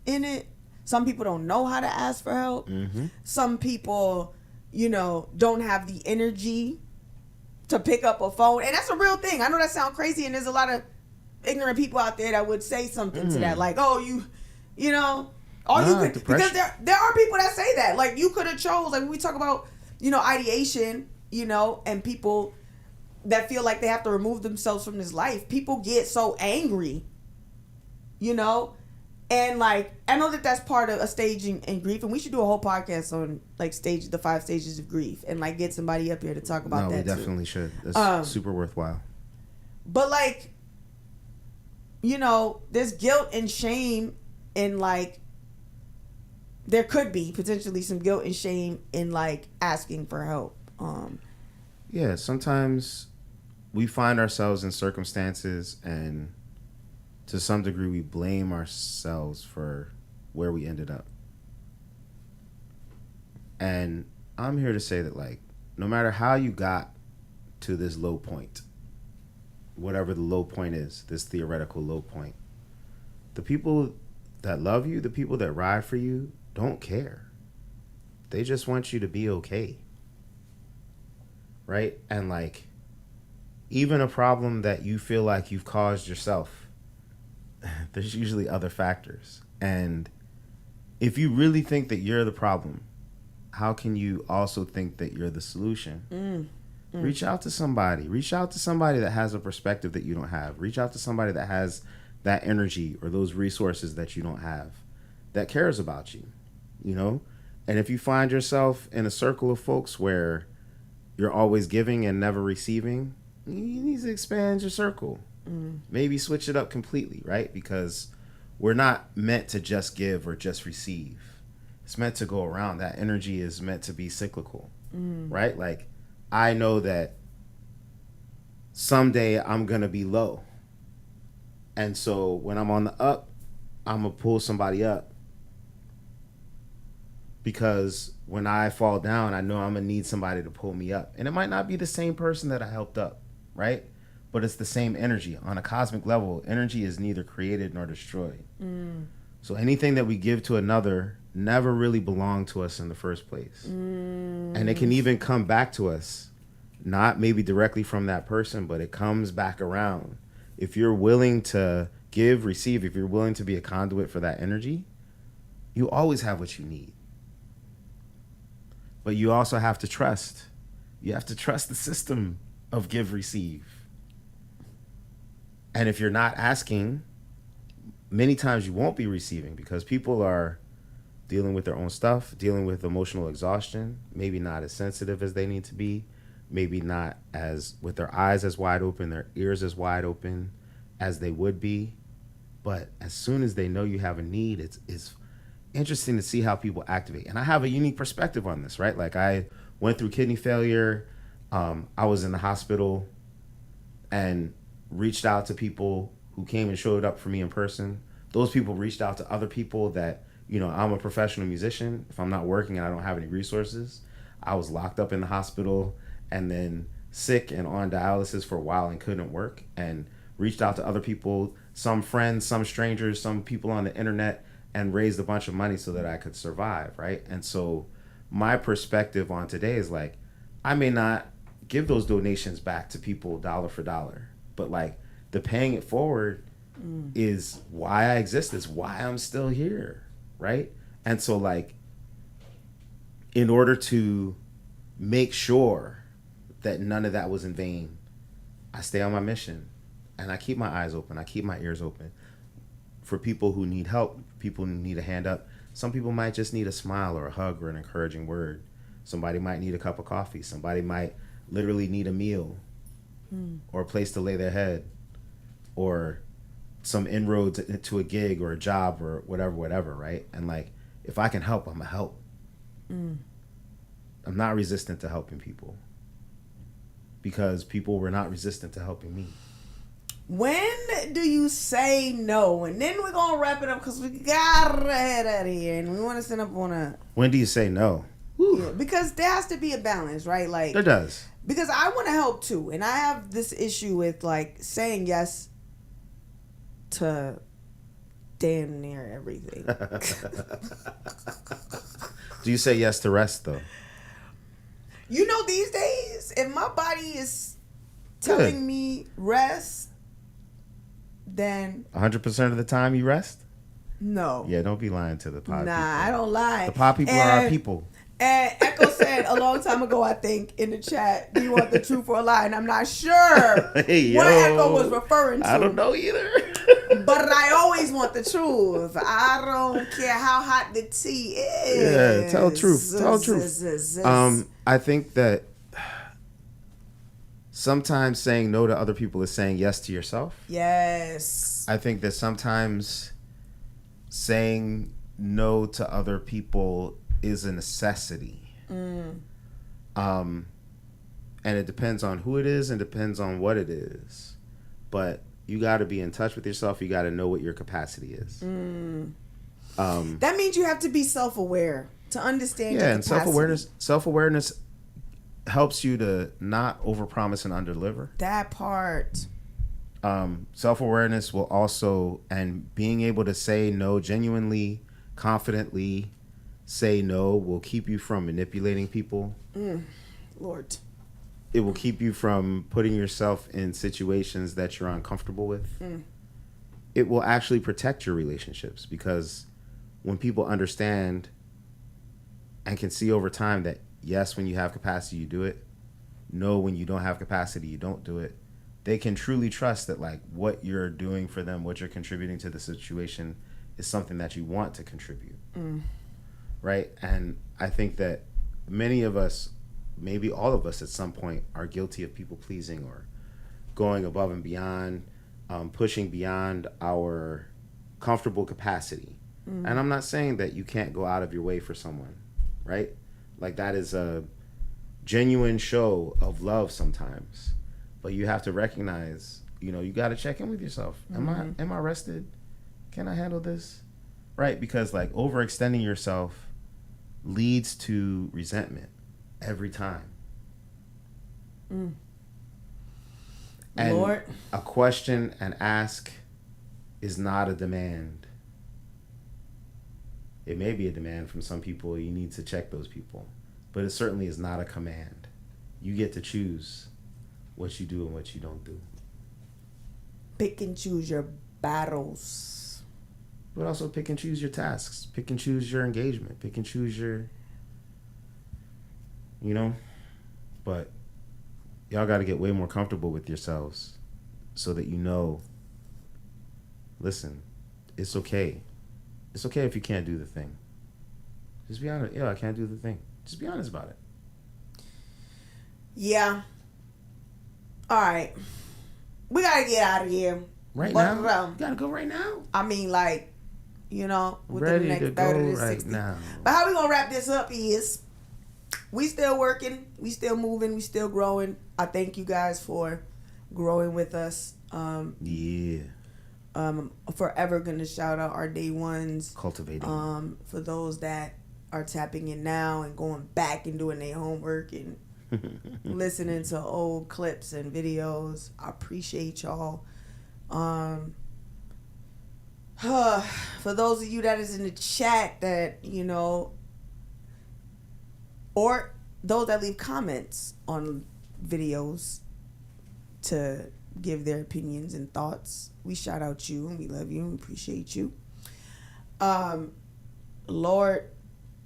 in it. Some people don't know how to ask for help. Some people, you know, don't have the energy to pick up a phone. And that's a real thing. I know that sounds crazy, and there's a lot of ignorant people out there that would say something to that, like, oh, you know, you could, because there are people that say that, like, you could have chose, like, when we talk about, you know, ideation, you know, and people that feel like they have to remove themselves from this life, people get so angry, you know, and, like, I know that that's part of a stage in grief, and we should do a whole podcast on, like, the 5 stages of grief, and, like, get somebody up here to talk about that. No, we definitely should. That's super worthwhile. But, like, you know, there's guilt and shame in, like, there could be potentially some guilt and shame in, like, asking for help. Yeah, sometimes we find ourselves in circumstances, and to some degree we blame ourselves for where we ended up. And I'm here to say that, like, no matter how you got to this low point, whatever the low point is, this theoretical low point, the people that love you, the people that ride for you, don't care. They just want you to be okay. Right? And, like, even a problem that you feel like you've caused yourself, there's usually other factors. And if you really think that you're the problem, how can you also think that you're the solution? Reach out to somebody. Reach out to somebody that has a perspective that you don't have. Reach out to somebody that has that energy or those resources that you don't have, that cares about you, you know? And if you find yourself in a circle of folks where you're always giving and never receiving, you need to expand your circle. Maybe switch it up completely, right? Because we're not meant to just give or just receive. It's meant to go around. That energy is meant to be cyclical, right? Like, I know that someday I'm going to be low. And so when I'm on the up, I'm going to pull somebody up. Because when I fall down, I know I'm going to need somebody to pull me up. And it might not be the same person that I helped up, right? But it's the same energy. On a cosmic level, energy is neither created nor destroyed. So anything that we give to another never really belonged to us in the first place. And it can even come back to us, not maybe directly from that person, but it comes back around. If you're willing to give, receive, if you're willing to be a conduit for that energy, you always have what you need. But you also have to trust. You have to trust the system of give, receive. And if you're not asking, many times you won't be receiving because people are dealing with their own stuff, dealing with emotional exhaustion, maybe not as sensitive as they need to be, maybe not as with their eyes as wide open, their ears as wide open as they would be. But as soon as they know you have a need, it's interesting to see how people activate. And I have a unique perspective on this, right? Like I went through kidney failure. I was in the hospital and reached out to people who came and showed up for me in person. Those people reached out to other people that, you know, I'm a professional musician. If I'm not working and I don't have any resources, I was locked up in the hospital and then sick and on dialysis for a while and couldn't work, and reached out to other people, some friends, some strangers, some people on the internet, and raised a bunch of money so that I could survive, right? And so my perspective on today is like, I may not give those donations back to people dollar for dollar, but like the paying it forward is why I exist, is why I'm still here, right? And so like, in order to make sure that none of that was in vain, I stay on my mission and I keep my eyes open, I keep my ears open for people who need help, people who need a hand up. Some people might just need a smile or a hug or an encouraging word. Somebody might need a cup of coffee. Somebody might literally need a meal or a place to lay their head or some inroads to a gig or a job or whatever, right? And like, if I can help, I'm gonna help. I'm not resistant to helping people because people were not resistant to helping me. When do you say no? And then we're going to wrap it up because we got to head out of here. And we want to send up on a... When do you say no? Yeah, because there has to be a balance, right? Like there does. Because I want to help too. And I have this issue with like saying yes to damn near everything. Do you say yes to rest though? You know, these days, if my body is telling me rest, then 100% of the time you rest? No. Yeah, don't be lying to the pod people. I don't lie. The pod people are our people. And Echo said a long time ago, I think, in the chat, do you want the truth or a lie? And I'm not sure what Echo was referring to. I don't know either. But I always want the truth. I don't care how hot the tea is. Yeah, tell the truth. Tell the truth. I think that sometimes saying no to other people is saying yes to yourself. Yes. I think that sometimes saying no to other people is a necessity. And it depends on who it is and depends on what it is. But you got to be in touch with yourself. You got to know what your capacity is. That means you have to be self-aware to understand your capacity. And self-awareness helps you to not overpromise and underdeliver. That part. Self-awareness will also, and being able to say no genuinely, confidently, say no will keep you from manipulating people. Lord. It will keep you from putting yourself in situations that you're uncomfortable with. It will actually protect your relationships because when people understand and can see over time that yes, when you have capacity, you do it. No, when you don't have capacity, you don't do it. They can truly trust that like what you're doing for them, what you're contributing to the situation is something that you want to contribute. Right? And I think that many of us, maybe all of us at some point, are guilty of people pleasing or going above and beyond, pushing beyond our comfortable capacity. And I'm not saying that you can't go out of your way for someone, right? Like that is a genuine show of love sometimes. But you have to recognize, you know, you got to check in with yourself. Am I rested? Can I handle this? Right? Because like overextending yourself leads to resentment every time. And Lord. A question and ask is not a demand. It may be a demand from some people. You need to check those people. But it certainly is not a command. You get to choose what you do and what you don't do. Pick and choose your battles. But also pick and choose your tasks. Pick and choose your engagement. Pick and choose your... You know? But y'all got to get way more comfortable with yourselves so that you know, listen, it's okay. It's okay if you can't do the thing. Just be honest. I can't do the thing. Just be honest about it. Yeah. All right. We gotta get out of here. Right now? You gotta go right now? I mean, like, within Ready the next to 30 go to 60. right now. But how we gonna wrap this up is we still working, we still moving, we still growing. I thank you guys for growing with us. Forever gonna shout out our day ones. Cultivating. For those that are tapping in now and going back and doing their homework and listening to old clips and videos. I appreciate y'all. For those of you that is in the chat that, or those that leave comments on videos to give their opinions and thoughts, we shout out you and we love you and we appreciate you. Lord,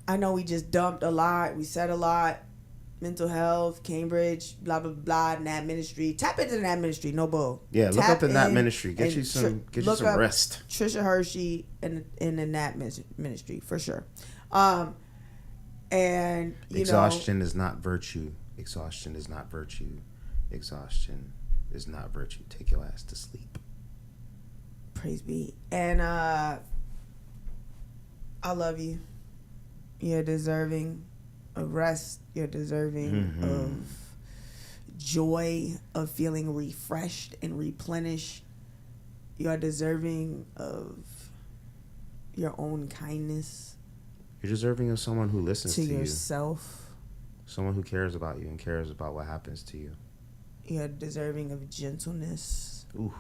I know we just dumped a lot. We said a lot. Mental health, Cambridge, blah, blah, blah, Nat Ministry. Tap into the Nat Ministry, no bull. Yeah, look up the Nat Ministry. Get you some rest. Trisha Hershey in the Nat Ministry, for sure. And, Exhaustion is not virtue. Exhaustion is not virtue. Exhaustion is not virtue. Take your ass to sleep. Praise be. And I love you. You're deserving of rest. You're deserving of joy, of feeling refreshed and replenished. You're deserving of your own kindness. You're deserving of someone who listens to you. To yourself. Someone who cares about you and cares about what happens to you. You're deserving of gentleness. Ooh.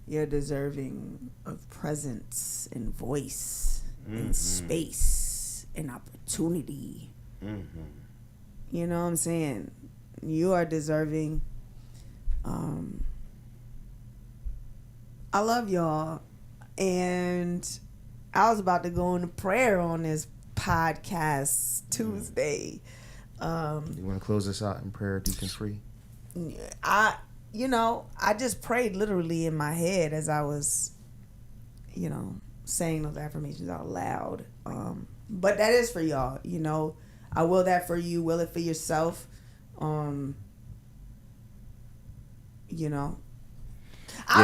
You're deserving of presence and voice and space and opportunity. You know what I'm saying? You are deserving. I love y'all. And I was about to go into prayer on this podcast Tuesday. You want to close this out in prayer, Deacon Phree? I just prayed literally in my head as I was, saying those affirmations out loud. But that is for y'all, I will that for you, will it for yourself. I'll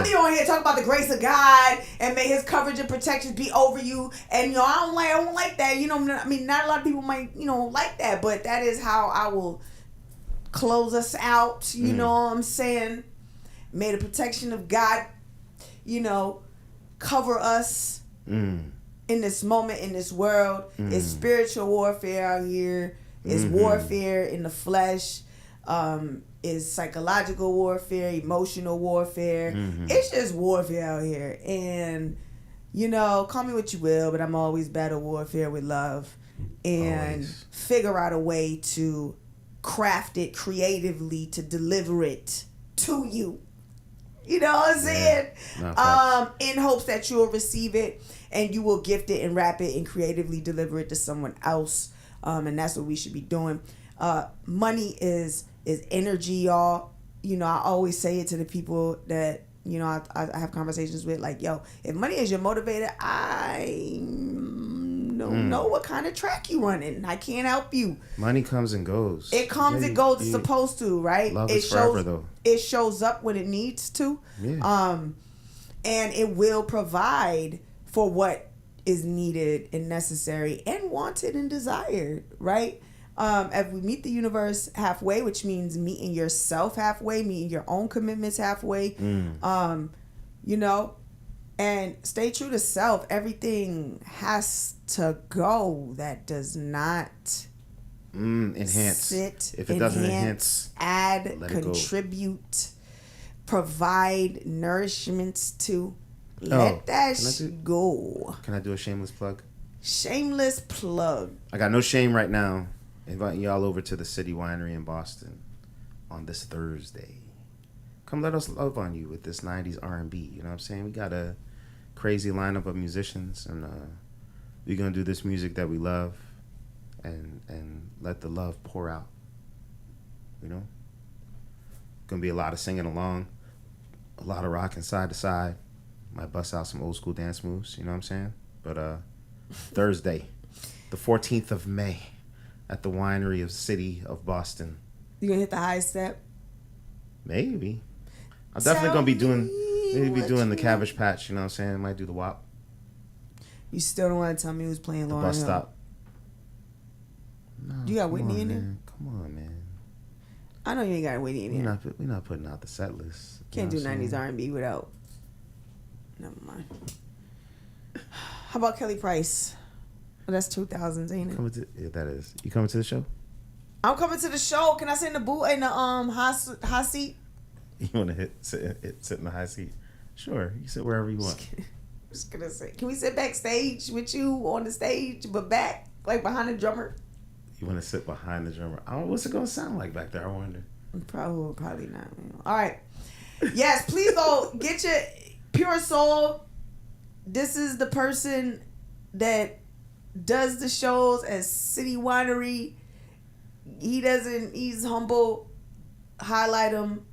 be on here talking about the grace of God and may His coverage and protection be over you. And I don't like that. Not a lot of people might like that, but that is how I will close us out. You know what I'm saying? May the protection of God, cover us in this moment, in this world. It's spiritual warfare out here. It's warfare in the flesh. Is psychological warfare, emotional warfare. It's just warfare out here. And, call me what you will, but I'm always battle warfare with love. And figure out a way to craft it creatively to deliver it to you. You know what I'm saying? In hopes that you'll receive it and you will gift it and wrap it and creatively deliver it to someone else. And that's what we should be doing. Money is energy, y'all. I always say it to the people that, I have conversations with, like, yo, if money is your motivator, I don't know what kind of track you running. I can't help you. Money comes and goes. It comes and goes. It's supposed to, right? Love is forever, though. It shows up when it needs to. Yeah. And it will provide for what is needed and necessary and wanted and desired, right? If we meet the universe halfway, which means meeting yourself halfway, meeting your own commitments halfway, and stay true to self. Everything has to go that does not enhance. If it doesn't enhance, add, contribute, provide nourishments to. Let that go. Can I do a shameless plug? Shameless plug. I got no shame right now. Inviting y'all over to the City Winery in Boston on this Thursday. Come let us love on you with this 90s R&B. You know what I'm saying? We got a crazy lineup of musicians, and we're going to do this music that we love and let the love pour out. Going to be a lot of singing along, a lot of rocking side to side. Might bust out some old school dance moves. You know what I'm saying? But Thursday, the 14th of May, at the winery of City of Boston. You gonna hit the high step? Maybe. I'm definitely gonna be doing the Cabbage Patch. You know what I'm saying? Might do the WAP. You still don't want to tell me who's playing Lauryn Hill? Bus stop. No, you got Whitney in there? Come on, man. I know you ain't got Whitney in there. We're not putting out the set list. Can't do 90s R&B without. Never mind. How about Kelly Price? Well, that's 2000s, ain't it? Yeah, that is. You coming to the show? I'm coming to the show. Can I sit in the booth in the hot seat? You want to sit in the high seat? Sure, you can sit wherever you want. Just gonna say, can we sit backstage with you on the stage, but back like behind the drummer? You want to sit behind the drummer? What's it gonna sound like back there? I wonder. Probably not. All right. Yes, please go get your Pure Soul. This is the person that does the shows at City Winery. He's humble. Highlight him.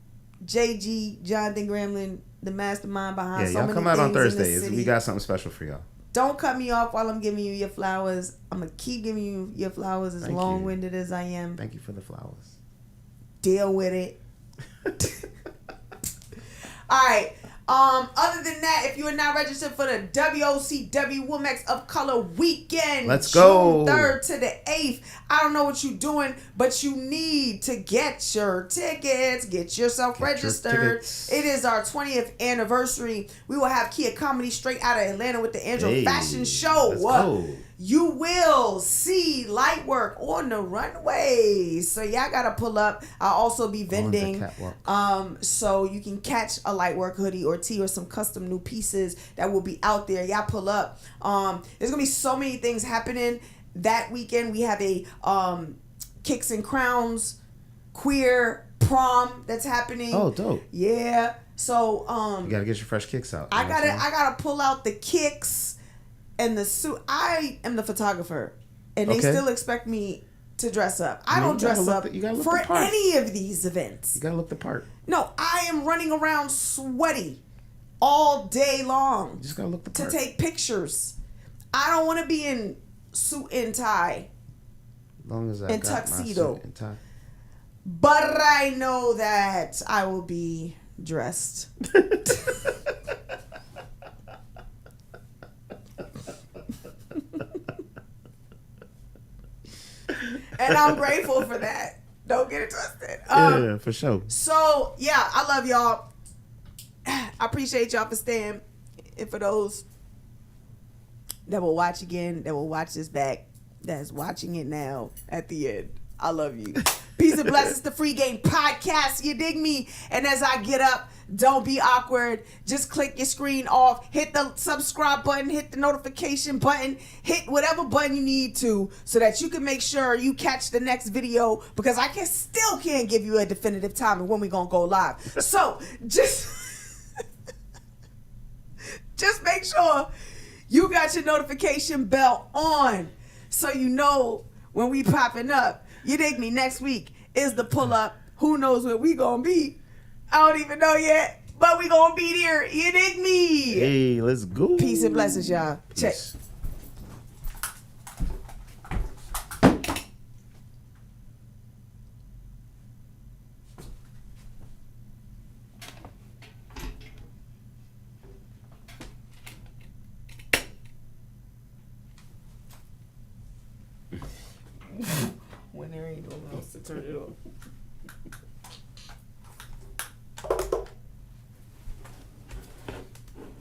JG, Jonathan Gremlin, the mastermind behind so many things. Yeah, y'all come out on Thursdays. We got something special for y'all. Don't cut me off while I'm giving you your flowers. I'm going to keep giving you your flowers as long-winded as I am. Thank you for the flowers. Deal with it. All right. Other than that, if you are not registered for the WOCW Womex of Color Weekend, let's go. June 3rd to the 8th. I don't know what you're doing, but you need to get your tickets. Get yourself registered. It is our 20th anniversary. We will have Kia Comedy straight out of Atlanta with the Andrew Fashion Show. Let's go. You will see light work on the runway. So y'all gotta pull up. I'll also be vending. So you can catch a light work hoodie or tee or some custom new pieces that will be out there. Y'all pull up. There's gonna be so many things happening that weekend. We have a Kicks and Crowns queer prom that's happening. Oh, dope. Yeah. So you gotta get your fresh kicks out. I gotta pull out the kicks and the suit. I am the photographer, and they still expect me to dress up. I don't dress up for any of these events. You gotta look the part. No, I am running around sweaty all day long. You just gotta look the part to take pictures. I don't want to be in suit and tie. As long as I got tuxedo. My suit and tie. But I know that I will be dressed. And I'm grateful for that. Don't get it twisted. Yeah, for sure. So, yeah, I love y'all. I appreciate y'all for staying. And for those that will watch again, that will watch this back, that's watching it now at the end, I love you. Peace and blessings to Phree Game Podcast. You dig me? And as I get up, don't be awkward. Just click your screen off. Hit the subscribe button. Hit the notification button. Hit whatever button you need to so that you can make sure you catch the next video, because I still can't give you a definitive time of when we're going to go live. So just make sure you got your notification bell on so you know when we popping up. You dig me? Next week is the pull up. Who knows where we gonna be? I don't even know yet, but we gonna be there. You dig me? Hey, let's go. Peace and blessings, y'all. Check. Peace. When there ain't no one else to turn it off.